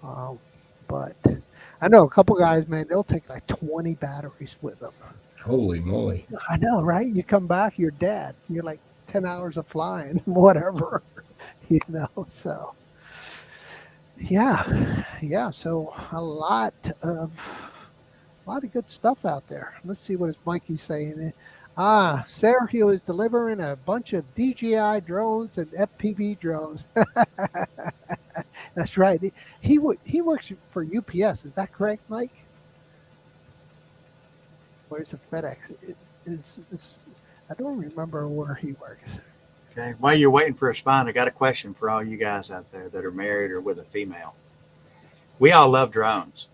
Um, but I know a couple guys, man, they'll take like 20 batteries with them. Holy moly! I know, right? You come back, you're dead. You're like 10 hours of flying, whatever, So, yeah. So a lot of good stuff out there. Let's see what Mikey's saying. Sergio is delivering a bunch of DJI drones and FPV drones. That's right. He works for UPS. Is that correct, Mike? Where's the FedEx? Is I don't remember where he works. Okay. While you're waiting for a response, I got a question for all you guys out there that are married or with a female. We all love drones.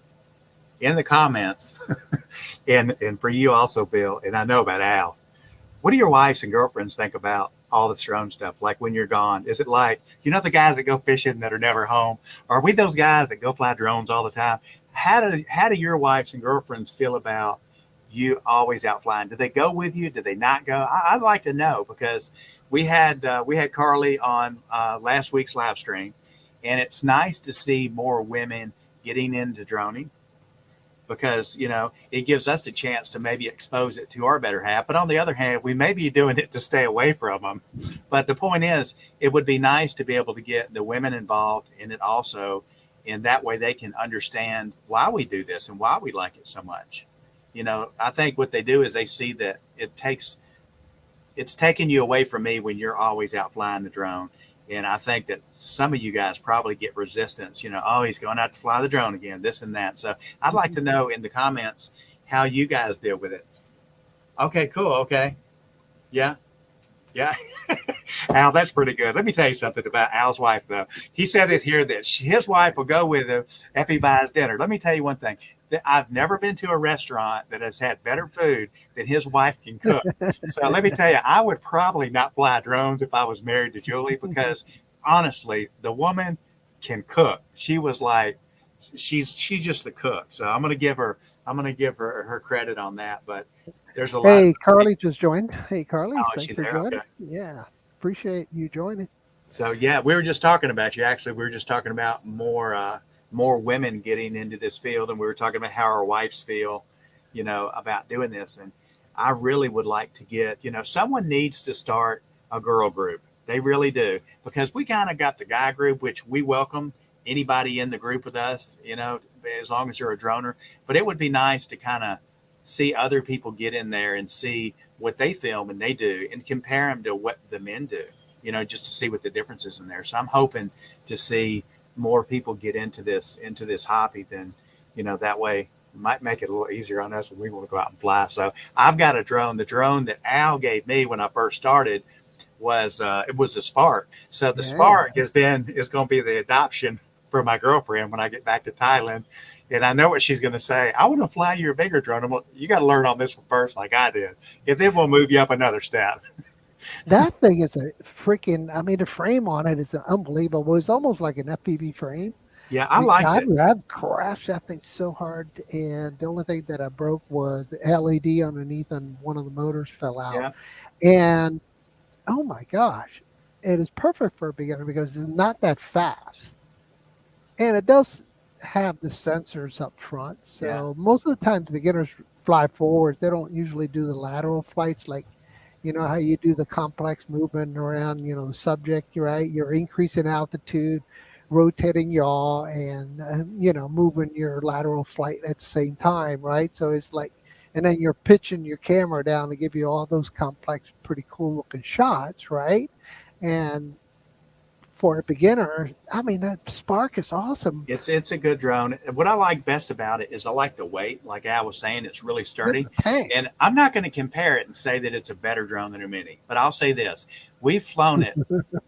In the comments, and for you also, Bill, and I know about Al, what do your wives and girlfriends think about all this drone stuff? Like when you're gone, is it like, the guys that go fishing that are never home? Are we those guys that go fly drones all the time? How do your wives and girlfriends feel about you always out flying? Do they go with you? Do they not go? I'd like to know, because we had Carly on last week's live stream, and it's nice to see more women getting into droning, because it gives us a chance to maybe expose it to our better half. But on the other hand, we may be doing it to stay away from them. But the point is, it would be nice to be able to get the women involved in it also, in that way they can understand why we do this and why we like it so much. I think what they do is they see that it's taking you away from me when you're always out flying the drone. And I think that some of you guys probably get resistance, oh, he's going out to fly the drone again, this and that. So I'd like to know in the comments how you guys deal with it. Okay, cool. Okay. Yeah. Yeah. Al, that's pretty good. Let me tell you something about Al's wife, though. He said it here that his wife will go with him if he buys dinner. Let me tell you one thing. I've never been to a restaurant that has had better food than his wife can cook. So let me tell you, I would probably not fly drones if I was married to Julie, because honestly, the woman can cook. She was like, she's just the cook. So I'm gonna give her her credit on that. But there's a lot. Hey, Carly just joined. Hey, Carly, thanks for there? joining. Okay. Yeah, appreciate you joining. So yeah, we were just talking about you. Actually, we were just talking about more women getting into this field, and we were talking about how our wives feel, about doing this. And I really would like to get, someone needs to start a girl group. They really do, because we kind of got the guy group, which we welcome anybody in the group with us, as long as you're a droner. But it would be nice to kind of see other people get in there and see what they film and they do, and compare them to what the men do, just to see what the difference is in there. So I'm hoping to see more people get into this hobby. Then that way might make it a little easier on us when we want to go out and fly. So I've got a drone. The drone that Al gave me when I first started was it was a Spark. So the Spark is going to be the adoption for my girlfriend when I get back to Thailand. And I know what she's going to say. I want to fly your bigger drone. You got to learn on this one first, like I did, and then we'll move you up another step. That thing is a freaking, the frame on it is unbelievable. It's almost like an FPV frame. Yeah, I like it. I've crashed that thing so hard, and the only thing that I broke was the LED underneath, and one of the motors fell out. Yeah. And oh my gosh, it is perfect for a beginner because it's not that fast. And it does have the sensors up front. So most of the time the beginners fly forward. They don't usually do the lateral flights, like how you do the complex movement around, the subject, right? You're increasing altitude, rotating yaw, and, moving your lateral flight at the same time, right? So it's like, and then you're pitching your camera down to give you all those complex, pretty cool looking shots, right? And for a beginner, that Spark is awesome. It's a good drone. What I like best about it is I like the weight. Like Al was saying, it's really sturdy. And I'm not going to compare it and say that it's a better drone than a Mini, but I'll say this: we've flown it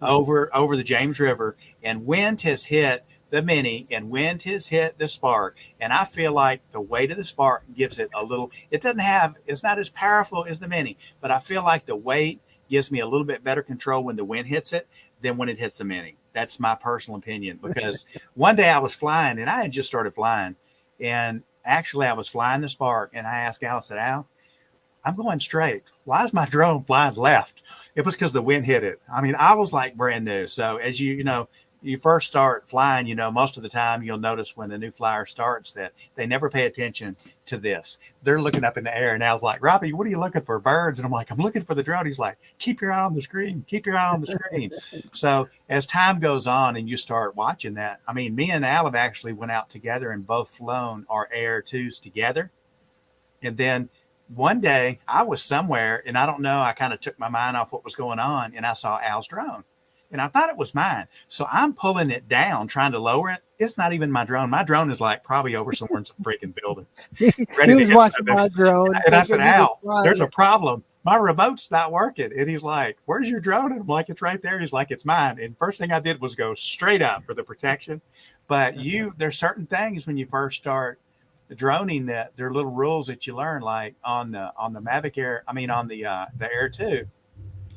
over the James River, and wind has hit the Mini and wind has hit the Spark, and I feel like the weight of the Spark gives it a little. It's not as powerful as the Mini, but I feel like the weight gives me a little bit better control when the wind hits it than when it hits the Mini. That's my personal opinion, because one day I was flying, and I had just started flying, and actually I was flying the Spark, and I asked Al, I said, Al, I'm going straight. Why is my drone flying left? It was because the wind hit it. I was like brand new. So as you first start flying, most of the time you'll notice when a new flyer starts that they never pay attention to this. They're looking up in the air, and Al's like, Robby, what are you looking for? Birds? And I'm like, I'm looking for the drone. He's like, keep your eye on the screen. Keep your eye on the screen. So as time goes on and you start watching that, me and Al have actually went out together and both flown our Air 2s together. And then one day I was somewhere, and I don't know, I kind of took my mind off what was going on, and I saw Al's drone. And I thought it was mine. So I'm pulling it down, trying to lower it. It's not even my drone. My drone is like probably over somewhere in some freaking buildings. He was watching my drone. And I said, Al, there's a problem. my remote's not working. And he's like, where's your drone? And I'm like, it's right there. He's like, it's mine. And first thing I did was go straight up for the protection. But there's certain things when you first start droning that there are little rules that you learn, like on the Mavic Air. I mean, on the Air 2,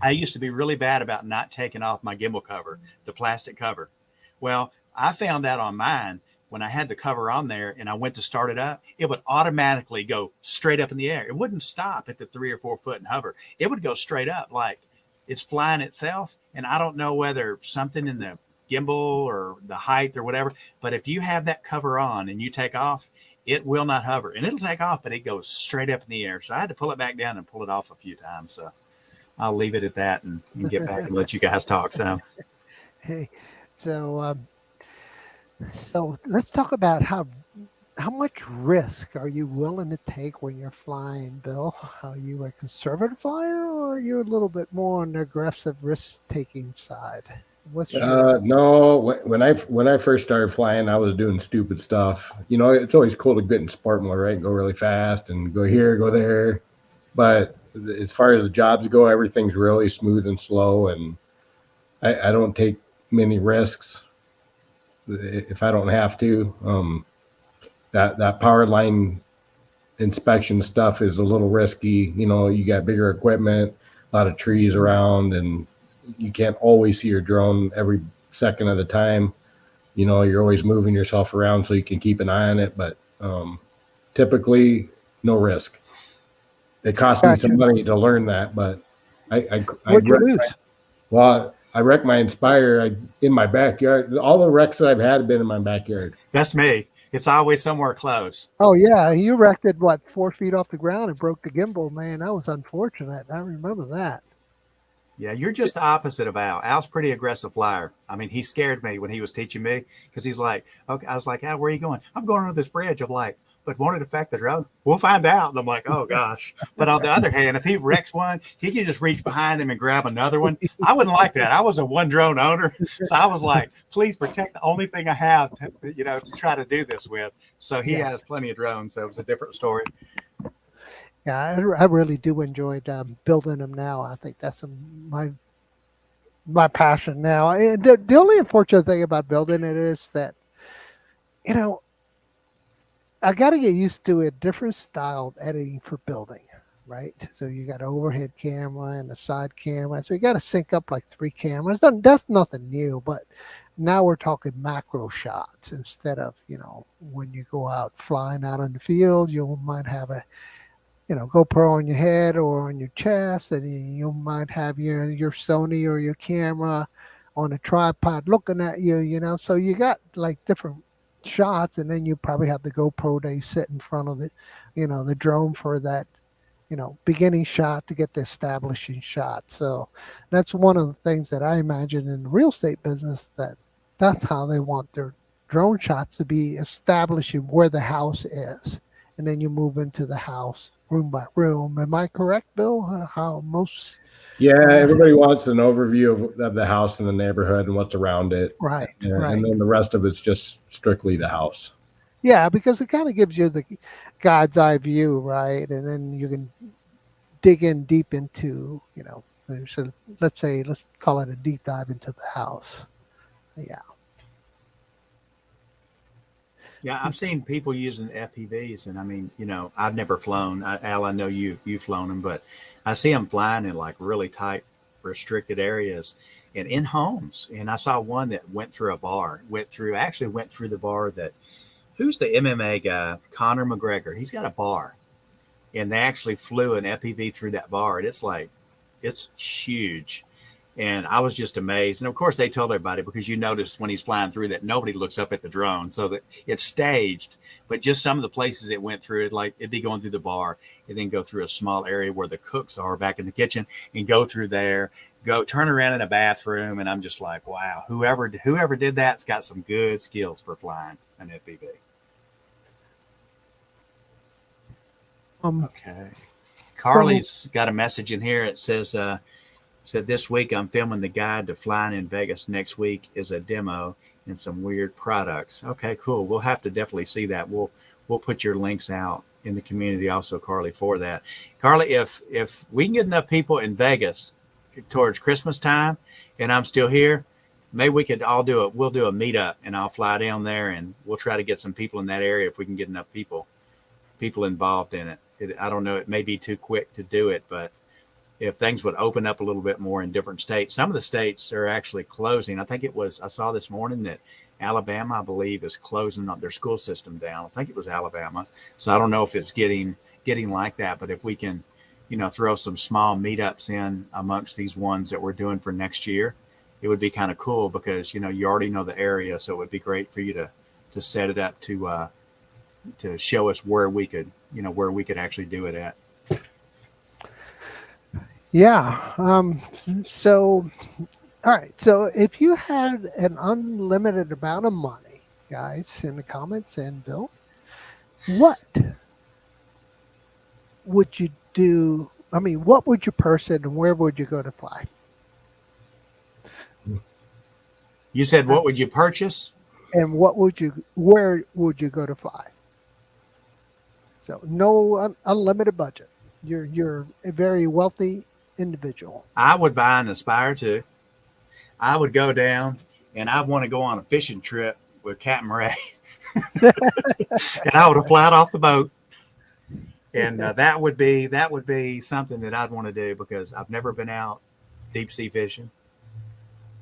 I used to be really bad about not taking off my gimbal cover, the plastic cover. Well, I found out on mine when I had the cover on there and I went to start it up, it would automatically go straight up in the air. It wouldn't stop at the 3 or 4 foot and hover. It would go straight up like it's flying itself. And I don't know whether something in the gimbal or the height or whatever, but if you have that cover on and you take off, it will not hover, and it'll take off, but it goes straight up in the air. So I had to pull it back down and pull it off a few times. So I'll leave it at that and get back and let you guys talk some. Hey, so so let's talk about how much risk are you willing to take when you're flying, Bill? Are you a conservative flyer, or are you a little bit more on the aggressive risk-taking side? What's your... No, when I first started flying, I was doing stupid stuff. You know, it's always cool to get in sport mode, right? Go really fast and go here, go there. But as far as the jobs go, everything's really smooth and slow, and I don't take many risks if I don't have to. That power line inspection stuff is a little risky. You know, you got bigger equipment, a lot of trees around, and you can't always see your drone every second of the time. You know, you're always moving yourself around so you can keep an eye on it, but typically no risk. It cost me some money to learn that, but What'd you lose? I wrecked my Inspire in my backyard. All the wrecks that I've had have been in my backyard. That's me. It's always somewhere close. Oh yeah, you wrecked it, what, 4 feet off the ground and broke the gimbal, man. That was unfortunate. I remember that. Yeah, you're just the opposite of Al. Al's pretty aggressive flyer. I mean, he scared me when he was teaching me because he's like, okay, I was like, Al, where are you going? I'm going over this bridge. I'm like, but won't it affect the drone? We'll find out. And I'm like, oh gosh. But on the other hand, if he wrecks one, he can just reach behind him and grab another one. I wouldn't like that. I was a one drone owner. So I was like, please protect the only thing I have, to try to do this with. So he has plenty of drones. So it was a different story. Yeah, I really do enjoy building them now. I think that's my passion now. And the only unfortunate thing about building it is that, you know, I got to get used to a different style of editing for building, right? So you got an overhead camera and a side camera. So you got to sync up like 3 cameras. That's nothing new, but now we're talking macro shots instead of, you know, when you go out flying out in the field, you might have a, you know, GoPro on your head or on your chest, and you might have your Sony or your camera on a tripod looking at you, you know. So you got like different shots, and then you probably have the GoPro they sit in front of the, you know, the drone for that, you know, beginning shot to get the establishing shot. So that's one of the things that I imagine in the real estate business, that's how they want their drone shots to be, establishing where the house is, and then you move into the house room by room. Am I correct, Bill? How most... Yeah, everybody wants an overview of the house and the neighborhood and what's around it. Right, right. right. And then the rest of it's just strictly the house. Yeah, because it kind of gives you the God's eye view, right? And then you can dig in deep into, you know, so let's call it a deep dive into the house. Yeah. Yeah, I've seen people using FPVs, and I mean, you know, I've never flown. Al, I know you've flown them, but I see them flying in like really tight, restricted areas and in homes. And I saw one that went through a bar, went through the bar that, who's the MMA guy? Conor McGregor. He's got a bar, and they actually flew an FPV through that bar, and it's huge. And I was just amazed. And of course, they told everybody, because you notice when he's flying through that nobody looks up at the drone, so that it's staged. But just some of the places it went through, it'd be going through the bar and then go through a small area where the cooks are back in the kitchen and go through there, go turn around in a bathroom. And I'm just like, wow, whoever did that's got some good skills for flying an FPV. Okay. Carly's got a message in here. It says, said this week I'm filming the guide to flying in Vegas. Next week is a demo and some weird products. Okay, cool. We'll have to definitely see that. We'll put your links out in the community also, Carly, for that. Carly, if we can get enough people in Vegas towards Christmas time, and I'm still here, maybe we could all we'll do a meetup, and I'll fly down there, and we'll try to get some people in that area if we can get enough people involved in it. I don't know, it may be too quick to do it, but if things would open up a little bit more in different states. Some of the states are actually closing. I saw this morning that Alabama, I believe, is closing their school system down. I think it was Alabama. So I don't know if it's getting like that, but if we can, throw some small meetups in amongst these ones that we're doing for next year, it would be kind of cool because, you already know the area. So it would be great for you to set it up to show us where we could actually do it at. Yeah. So, all right. So if you had an unlimited amount of money, guys, in the comments and Bill, what would you do? I mean, what would you purchase and where would you go to fly? You said, what would you purchase? And where would you go to fly? So no unlimited budget. You're a very wealthy individual. I would buy an Aspire too. I would go down and I want to go on a fishing trip with Captain Ray. And I would have fly off the boat. And that would be something that I'd want to do because I've never been out deep sea fishing.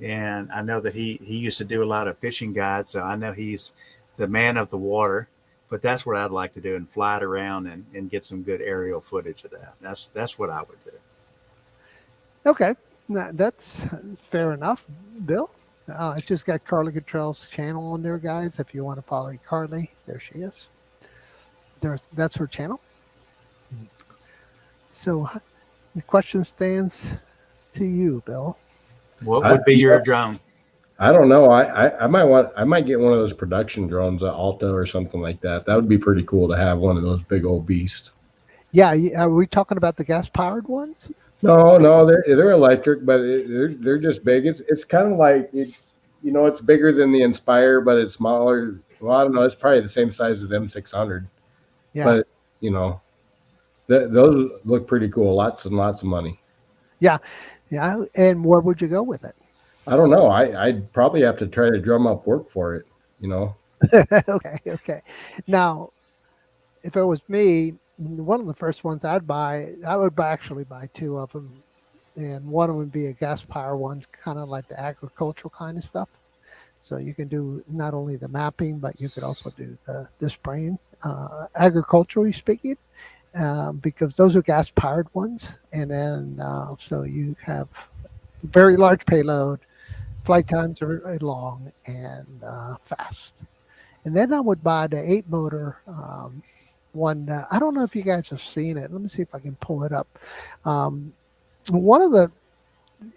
And I know that he used to do a lot of fishing guides. So I know he's the man of the water. But that's what I'd like to do and fly it around and get some good aerial footage of that. That's what I would do. Okay. That's fair enough, Bill. I just got Carly Cottrell's channel on there, guys. If you want to follow Carly, there she is. That's her channel. So the question stands to you, Bill. What would be your drone? I don't know. I might get one of those production drones, Alta or something like that. That would be pretty cool to have one of those big old beasts. Yeah, are we talking about the gas powered ones? No, they're electric, but they're just big. It's kind of like it's bigger than the Inspire, but it's smaller. Well, I don't know. It's probably the same size as the M600. Yeah. But those look pretty cool. Lots and lots of money. Yeah. And where would you go with it? I don't know. I'd probably have to try to drum up work for it. Okay. Now, if it was me, one of the first ones I would actually buy two of them. And one of them would be a gas power one, kind of like the agricultural kind of stuff. So you can do not only the mapping, but you could also do the spraying, agriculturally speaking, because those are gas powered ones. And then, so you have very large payload, flight times are long and fast. And then I would buy the 8-motor one. I don't know if you guys have seen it. Let me see if I can pull it up.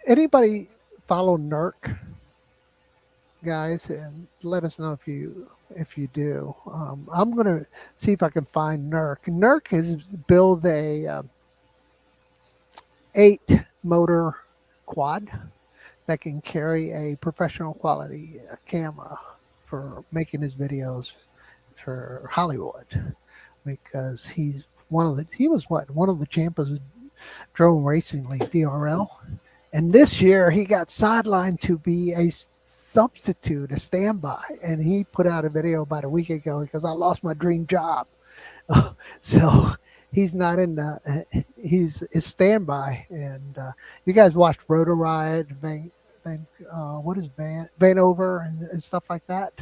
Anybody follow NERC, guys, and let us know if you do. I'm gonna see if I can find NERC. NERC has built a 8-motor quad that can carry a professional quality camera for making his videos for Hollywood, because he was one of the champions of drone racing league, DRL, and this year he got sidelined to be a substitute, a standby, and he put out a video about a week ago because I lost my dream job. So he's not in he's standby. And you guys watched Rotor Ride, Vanover and stuff like that.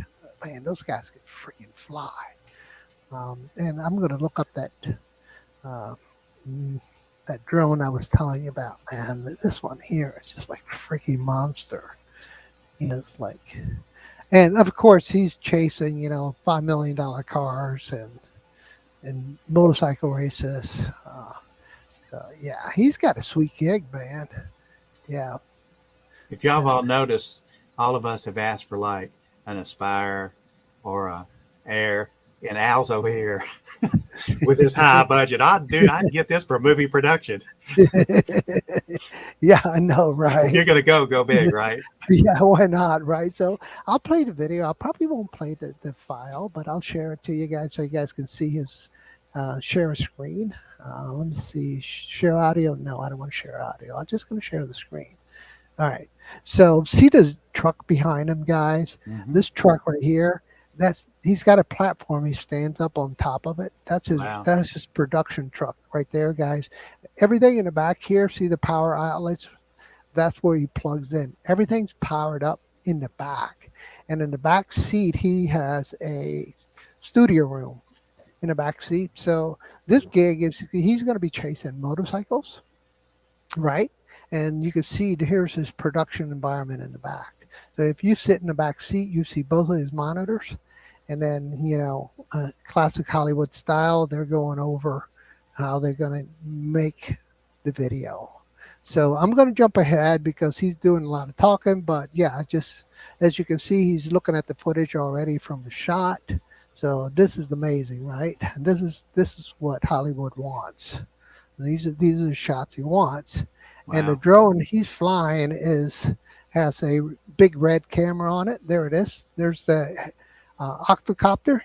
Man, those guys can freaking fly. And I'm going to look up that drone I was telling you about, man. This one here is just like a freaking monster. He is like, and of course he's chasing, $5 million cars and motorcycle races. Yeah, he's got a sweet gig, man. Yeah. If y'all have all noticed, all of us have asked for like an Aspire or a Air, and Al's over here with his high budget. I'd get this for movie production. Yeah, I know, right? You're gonna go big, right? Yeah, why not, right? So I'll play the video. I probably won't play the file, but I'll share it to you guys so you guys can see his share a screen. Let me see. Share audio. No, I don't want to share audio. I'm just going to share the screen. All right. So see this truck behind him, guys? Mm-hmm. This truck right here, he's got a platform. He stands up on top of it. Wow. That's his production truck right there, guys. Everything in the back here, see the power outlets? That's where he plugs in. Everything's powered up in the back. And in the back seat, he has a studio room in the back seat. So this gig is he's going to be chasing motorcycles, right? And you can see here's his production environment in the back. So if you sit in the back seat, you see both of his monitors, and then classic Hollywood style, they're going over how they're going to make the video. So I'm going to jump ahead because he's doing a lot of talking, but yeah, just as you can see, he's looking at the footage already from the shot. So this is amazing, right? And this is what Hollywood wants. These are the shots he wants. And the Wow. drone he's flying has a big red camera on it. There it is. There's the octocopter,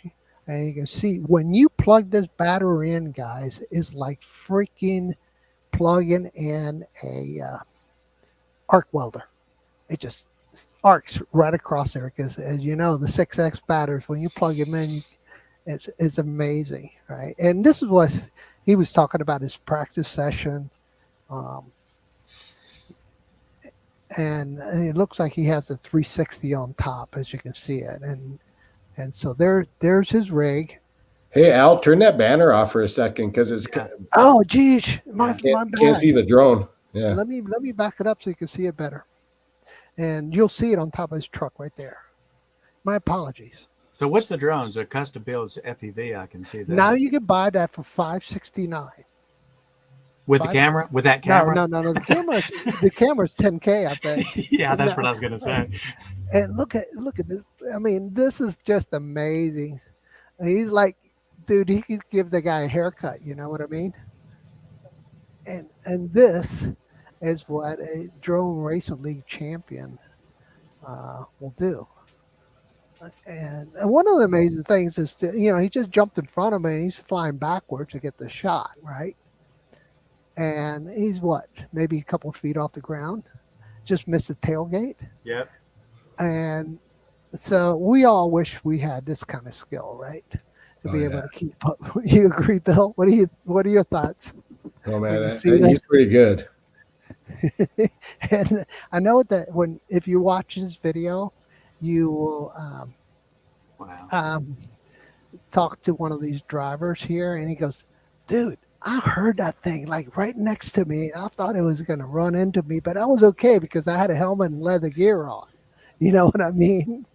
and you can see when you plug this battery in, guys, it's like freaking plugging in a arc welder. It just arcs right across there because, as you know, the 6X batteries when you plug them in, it's amazing, right? And this is what he was talking about his practice session. Um, and it looks like he has a 360 on top, as you can see it, and so there's his rig. Hey, Al, turn that banner off for a second because it's Yeah. Oh, geez, my can't bad. see the drone. Yeah. Let me back it up so you can see it better, and you'll see it on top of his truck right there. My apologies. So what's the drones? A custom built FPV. I can see that. Now you can buy that for $569. With the camera? With that camera? No. The camera's 10K, I think. Yeah, that's No. what I was going to say. And look at this. I mean, this is just amazing. He's like, dude, he could give the guy a haircut. You know what I mean? And this is what a drone racing league champion will do. And one of the amazing things is, he just jumped in front of me and he's flying backwards to get the shot, right? And he's maybe a couple of feet off the ground, just missed the tailgate. Yep. And so we all wish we had this kind of skill, right? To be able to keep up. You agree, Bill? What are your thoughts? Oh man, See he's pretty good. And I know that if you watch this video, you will Wow. talk to one of these drivers here, and he goes, "Dude, I heard that thing like right next to me. I thought it was going to run into me, but I was okay because I had a helmet and leather gear on." You know what I mean?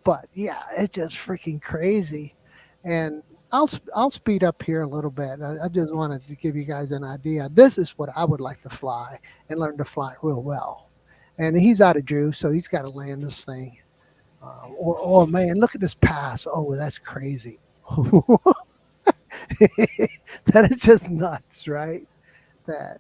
But yeah, it's just freaking crazy. And I'll speed up here a little bit. I just wanted to give you guys an idea. This is what I would like to fly and learn to fly real well. And he's out of juice, so he's got to land this thing. Oh man, look at this pass. Oh, that's crazy. That is just nuts, right? That.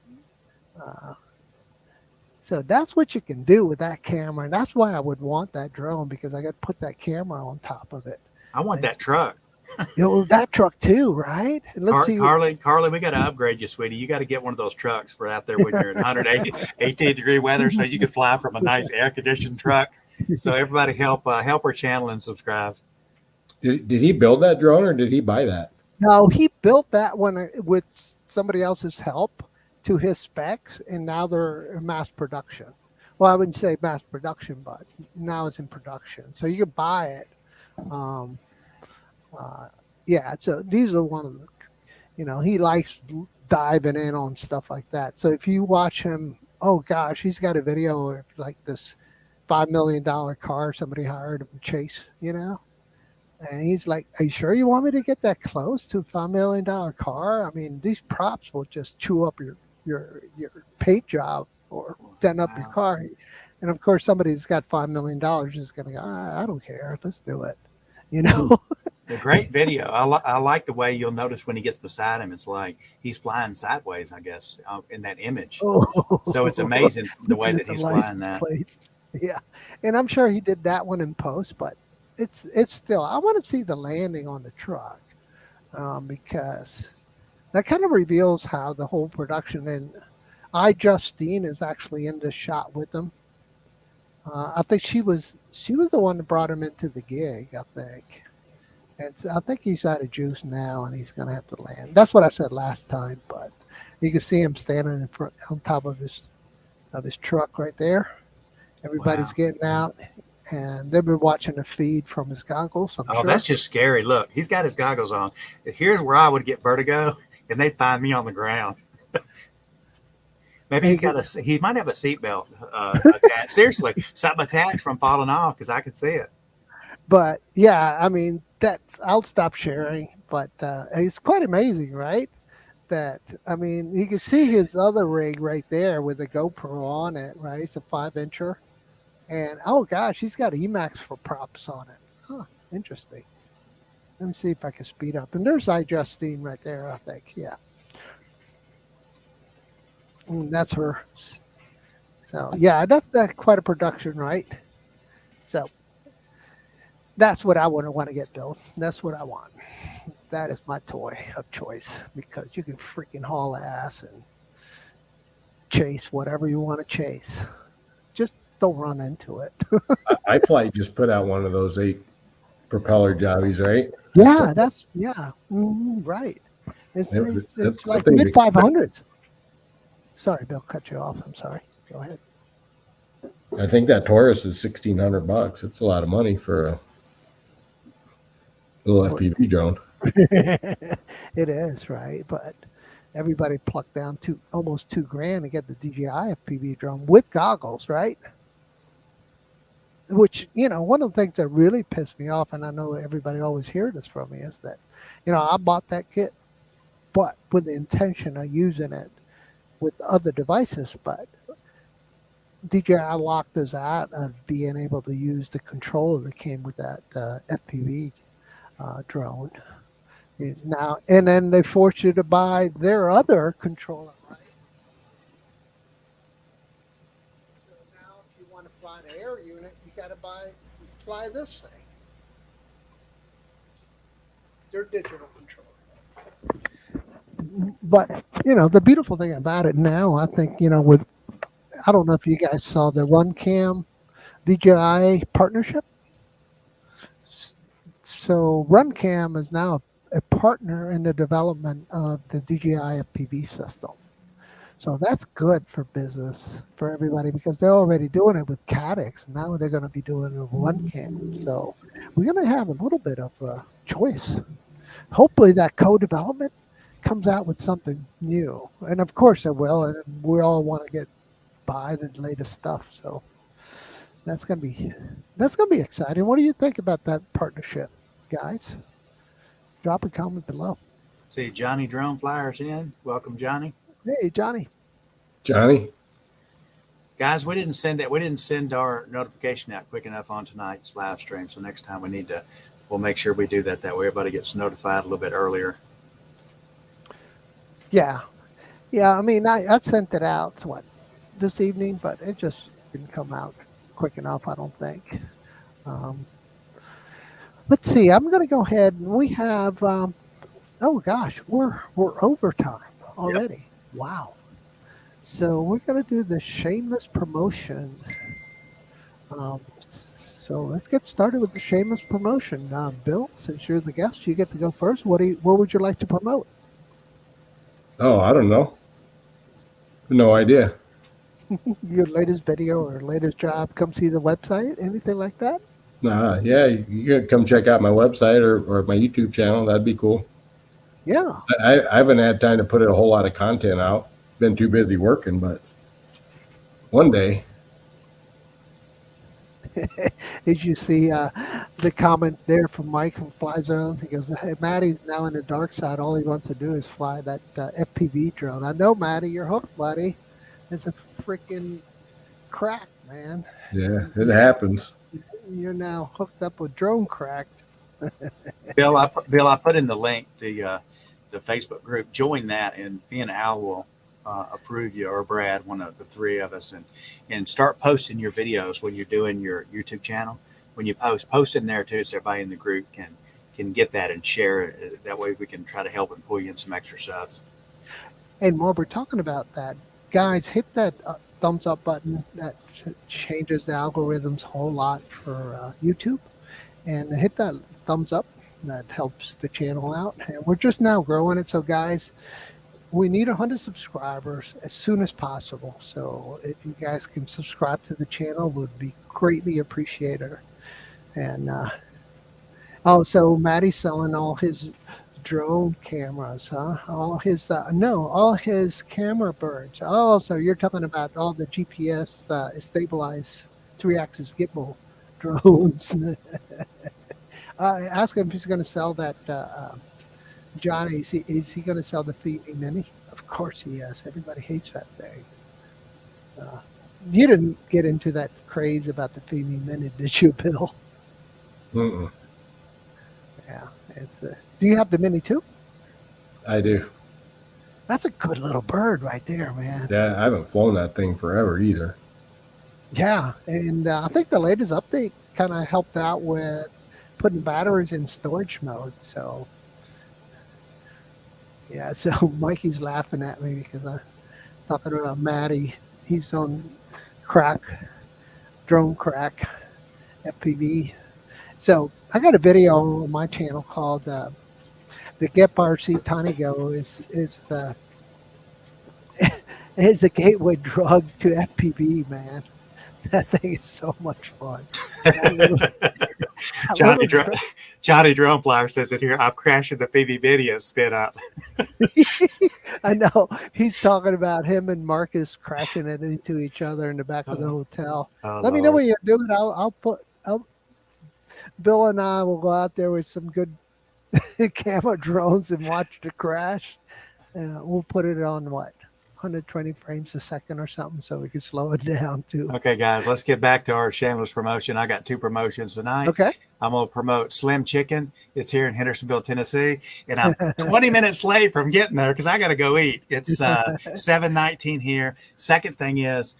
So that's what you can do with that camera, and that's why I would want that drone because I got to put that camera on top of it. I want that truck. That truck too, right? And let's see. Carly, we got to upgrade you, sweetie. You got to get one of those trucks for out there when you're in 118 degree weather, so you can fly from a nice air conditioned truck. So everybody help our channel and subscribe. Did he build that drone or did he buy that? No, he built that one with somebody else's help to his specs, and now they're in mass production. Well, I wouldn't say mass production, but now it's in production, so you can buy it. Yeah, so these are one of the, he likes diving in on stuff like that. So if you watch him, oh gosh, he's got a video of like this $5 million car somebody hired him to chase, and he's like, "Are you sure you want me to get that close to a $5 million car? I mean, these props will just chew up your paint job or dent up your car." And of course, somebody that's got $5 million is going to go, "I don't care. Let's do it." A great video. I like the way you'll notice when he gets beside him. It's like he's flying sideways, I guess, in that image. Oh. So it's amazing the way that he's flying that. Plates. Yeah, and I'm sure he did that one in post, but it's still. I want to see the landing on the truck. because that kind of reveals how the whole production, and Justine is actually in this shot with them. I think she was the one that brought him into the gig, I think. And so I think he's out of juice now, and he's going to have to land. That's what I said last time. But you can see him standing in front, on top of his truck right there. Everybody's Wow. getting out, and they've been watching the feed from his goggles, I'm Oh, sure. that's just scary. Look, he's got his goggles on. Here's where I would get vertigo, and they'd find me on the ground. Maybe And he's got he might have a seatbelt attached. Seriously, something attached from falling off because I could see it. but yeah, I mean that's. I'll stop sharing. But it's quite amazing, right? That I mean, you can see his other rig right there with a GoPro on it, right? It's a 5-incher, and oh gosh, he's got Emacs for props on it. Huh, interesting. Let me see if I can speed up. And there's iJustine right there, I think. Yeah. That's her. So yeah, that's quite a production, right? So that's what I want to get built. That's what I want. That is my toy of choice because you can freaking haul ass and chase whatever you want to chase. Just don't run into it. iFlight just put out one of those 8 propeller jobbies, right? Yeah, right. It's, it's, That's it's that like thing. mid 500s. Sorry, Bill, cut you off. I'm sorry. Go ahead. I think that Taurus is $1,600. It's a lot of money for a little FPV drone. It is, right? But everybody plucked down almost $2,000 to get the DJI FPV drone with goggles, right? Which, one of the things that really pissed me off, and I know everybody always hears this from me, is that, I bought that kit, but with the intention of using it with other devices, but DJI locked us out of being able to use the controller that came with that FPV drone. Now, and then they force you to buy their other controller, right? So now, if you want to fly the air unit, you got to fly this thing. Their digital controller. But the beautiful thing about it now, I think, with I don't know if you guys saw the RunCam DJI partnership. So RunCam is now a partner in the development of the DJI FPV system. So that's good for business, for everybody, because they're already doing it with Cadix. Now they're going to be doing it with RunCam. So we're going to have a little bit of a choice. Hopefully that co-development comes out with something new. And of course it will. And we all want to get by the latest stuff. So that's gonna be exciting. What do you think about that partnership, guys? Drop a comment below. See, Johnny Drone Flyers in. Welcome, Johnny. Hey, Johnny. Johnny, Guys, we didn't send our notification out quick enough on tonight's live stream. So next time we'll make sure we do that. That way everybody gets notified a little bit earlier. Yeah. I mean, I sent it out this evening, but it just didn't come out quick enough, I don't think. Let's see. I'm going to go ahead, and we have. Oh gosh, we're overtime already. Yep. Wow. So we're going to do the shameless promotion. So let's get started with the shameless promotion. Bill, since you're the guest, you get to go first. What would you like to promote? Oh, I don't know. No idea. Your latest video or latest job? Come see the website. Anything like that? Yeah, you can come check out my website or my YouTube channel. That'd be cool. Yeah. I haven't had time to put a whole lot of content out. Been too busy working, but one day. Did you see the comment there from Mike from Fly Zone? He goes, "Hey, Matty's now in the dark side. All he wants to do is fly that FPV drone." I know, Matty, you're hooked, buddy. It's a freaking crack, man. Yeah, it happens. You're now hooked up with drone cracked. Bill, I put in the link, the Facebook group. Join that, and me and Al will approve you, or Brad, one of the three of us, and start posting your videos when you're doing your YouTube channel. When you post in there too, so everybody in the group get that and share it. That way we can try to help and pull you in some extra subs. And while we're talking about that, guys, hit that thumbs up button. That changes the algorithms a whole lot for YouTube. And hit that thumbs up. That helps the channel out. And we're just now growing it. So, guys, we need 100 subscribers as soon as possible. So, if you guys can subscribe to the channel, would be greatly appreciated. And so Maddie's selling all his drone cameras, huh? All his all his camera birds. Oh, so you're talking about all the GPS stabilized 3-axis gimbal drones. Ask him if he's going to sell that. Johnny, is he going to sell the Phoebe Mini? Of course he is. Everybody hates that thing. You didn't get into that craze about the Phoebe Mini, did you, Bill? Mm-mm. Yeah. Do you have the Mini too? I do. That's a good little bird right there, man. Yeah, I haven't flown that thing forever either. Yeah, and I think the latest update kind of helped out with putting batteries in storage mode. So, yeah, so Mikey's laughing at me because I'm talking about Maddie. He's on drone crack, FPV. So I got a video on my channel called the Get RC Tiny Go is the is a gateway drug to FPV, man. That thing is so much fun. Johnny Drumflower says it here. I'm crashing the Phoebe video spit up. I know. He's talking about him and Marcus crashing it into each other in the back of the hotel. Let me know what you're doing. Bill and I will go out there with some good camera drones and watch the crash. We'll put it on 120 frames a second or something so we can slow it down too. Okay, guys, let's get back to our shameless promotion. I got 2 promotions tonight. Okay. I'm going to promote Slim Chicken. It's here in Hendersonville, Tennessee. And I'm 20 minutes late from getting there because I got to go eat. It's 7:19 here. Second thing is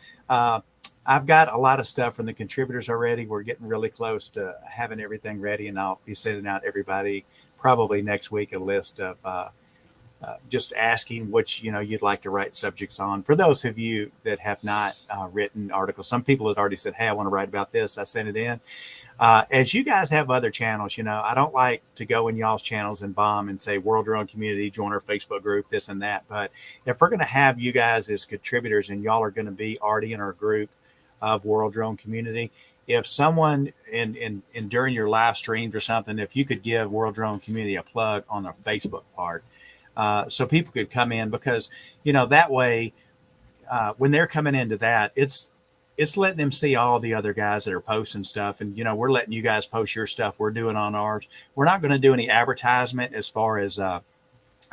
I've got a lot of stuff from the contributors already. We're getting really close to having everything ready, and I'll be sending out everybody probably next week a list of just asking which you'd like to write subjects on. For those of you that have not written articles, some people had already said, "Hey, I want to write about this." I sent it in. As you guys have other channels, I don't like to go in y'all's channels and bomb and say World Drone Community, join our Facebook group, this and that. But if we're going to have you guys as contributors and y'all are going to be already in our group of World Drone Community, if someone in during your live streams or something, if you could give World Drone Community a plug on the Facebook part, so people could come in, because that way when they're coming into that, it's letting them see all the other guys that are posting stuff, and we're letting you guys post your stuff we're doing on ours. We're not going to do any advertisement as far as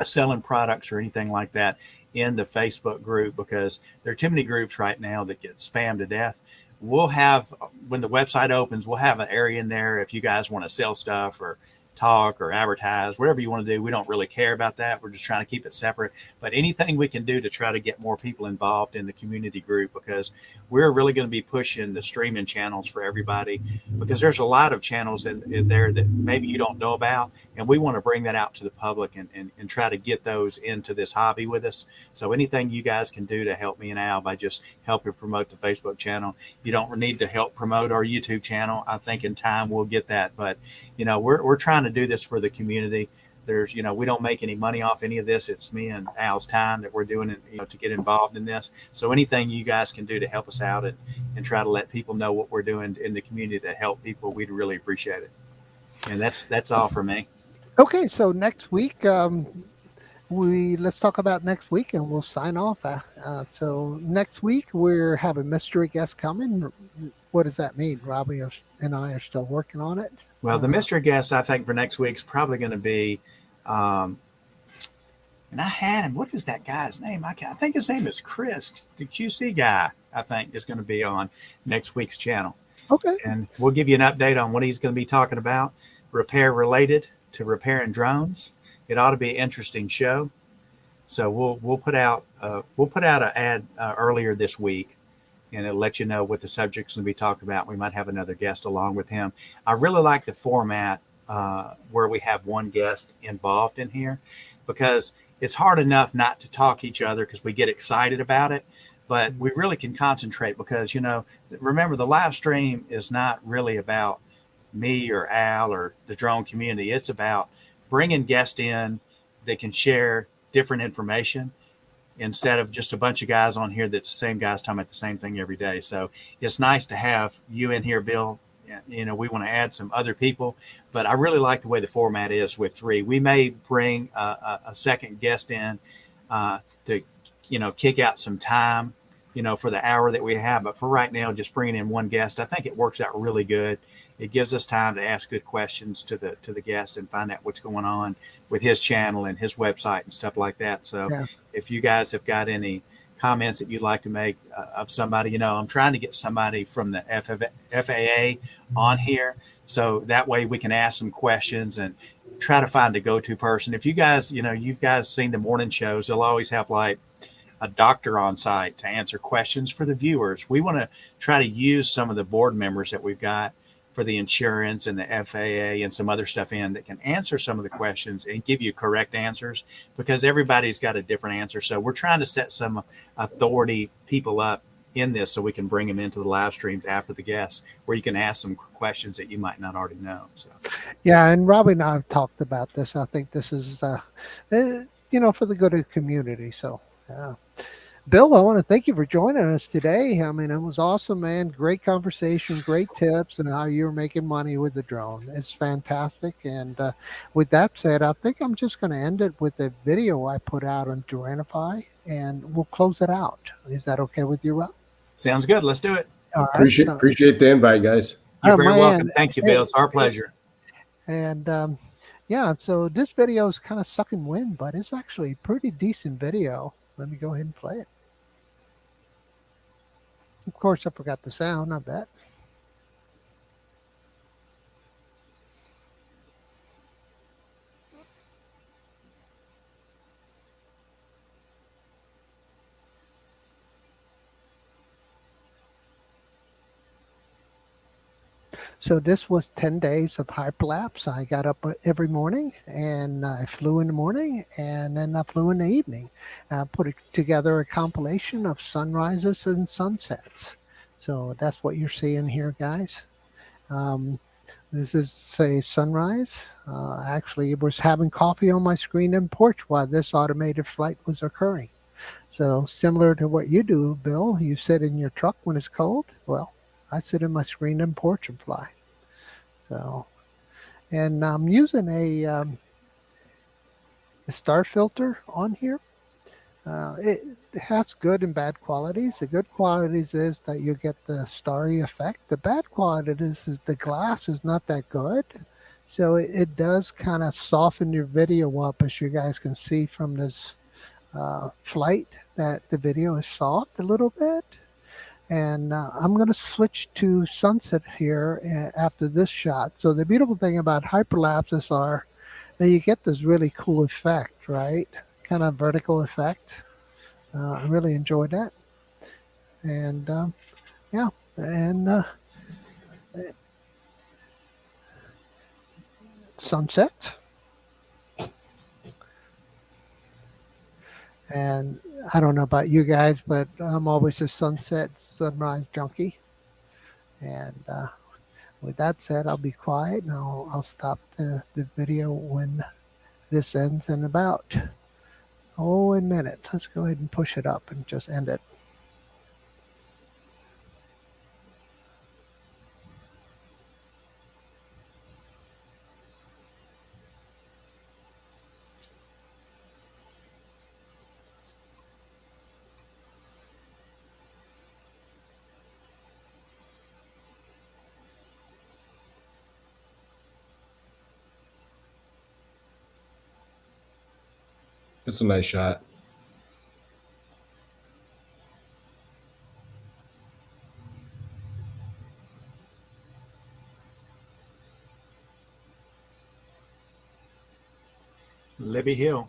selling products or anything like that in the Facebook group, because there are too many groups right now that get spammed to death. We'll have, when the website opens, we'll have an area in there if you guys want to sell stuff or talk or advertise, whatever you want to do. We don't really care about that. We're just trying to keep it separate. But anything we can do to try to get more people involved in the community group, because we're really going to be pushing the streaming channels for everybody, because there's a lot of channels in there that maybe you don't know about, and we want to bring that out to the public and try to get those into this hobby with us. So anything you guys can do to help me and Al by just helping promote the Facebook channel. You don't need to help promote our YouTube channel. I think in time we'll get that, but we're trying to do this for the community. There's, we don't make any money off any of this. It's me and Al's time that we're doing it, to get involved in this. So anything you guys can do to help us out and try to let people know what we're doing in the community to help people, we'd really appreciate it. And that's all for me. Okay, so next week, let's talk about next week, and we'll sign off. So next week we're having mystery guests coming. What does that mean? Robby and I are still working on it. Well, the mystery guest, I think, for next week's probably going to be, and I had him. What is that guy's name? I think his name is Chris, the QC guy. I think is going to be on next week's channel. Okay. And we'll give you an update on what he's going to be talking about, repair related to repairing drones. It ought to be an interesting show. So we'll put out an ad earlier this week, and it'll let you know what the subject's going to be talked about. We might have another guest along with him. I really like the format where we have one guest involved in here, because it's hard enough not to talk each other because we get excited about it, but we really can concentrate because, remember, the live stream is not really about me or Al or the drone community. It's about bringing guests in that can share different information instead of just a bunch of guys on here that's the same guys talking about the same thing every day. So it's nice to have you in here, Bill. We want to add some other people, but I really like the way the format is with three. We may bring a second guest in to, kick out some time, for the hour that we have. But for right now, just bringing in one guest, I think it works out really good. It gives us time to ask good questions to the guest and find out what's going on with his channel and his website and stuff like that. So Yeah. if you guys have got any comments that you'd like to make of somebody, I'm trying to get somebody from the FAA on here, so that way we can ask some questions and try to find a go-to person. If you guys, you've guys seen the morning shows, they'll always have like a doctor on site to answer questions for the viewers. We want to try to use some of the board members that we've got for the insurance and the FAA and some other stuff in that can answer some of the questions and give you correct answers, because everybody's got a different answer. So we're trying to set some authority people up in this so we can bring them into the live streams after the guests where you can ask some questions that you might not already know. So Yeah, and Robby and I have talked about this. I think this is, for the good of the community. So, Bill, I want to thank you for joining us today. I mean, it was awesome, man. Great conversation, great tips, and how you're making money with the drone. It's fantastic. And with that said, I think I'm just going to end it with a video I put out on Duranafy, and we'll close it out. Is that okay with you, Rob? Sounds good. Let's do it. All right. Appreciate the invite, guys. You're very welcome. Thank you, Bill. It's our pleasure. And so this video is kind of sucking wind, but it's actually a pretty decent video. Let me go ahead and play it. Of course, I forgot the sound, I bet. So this was 10 days of hyperlapse. I got up every morning and I flew in the morning, and then I flew in the evening. I put together a compilation of sunrises and sunsets. So that's what you're seeing here, guys. This is, say, sunrise. Actually, it was having coffee on my screen and porch while this automated flight was occurring. So similar to what you do, Bill, you sit in your truck when it's cold. Well, I sit in my screen and porch and fly. So, and I'm using a star filter on here. It has good and bad qualities. The good qualities is that you get the starry effect. The bad qualities is the glass is not that good. So it does kind of soften your video up, as you guys can see from this flight, that the video is soft a little bit. And I'm going to switch to sunset here after this shot. So the beautiful thing about hyperlapses are that you get this really cool effect, right? Kind of vertical effect. I really enjoyed that. And sunset. And I don't know about you guys, but I'm always a sunset, sunrise junkie. And with that said, I'll be quiet and I'll stop the video when this ends in about, a minute. Let's go ahead and push it up and just end it. It's a nice shot. Libby Hill.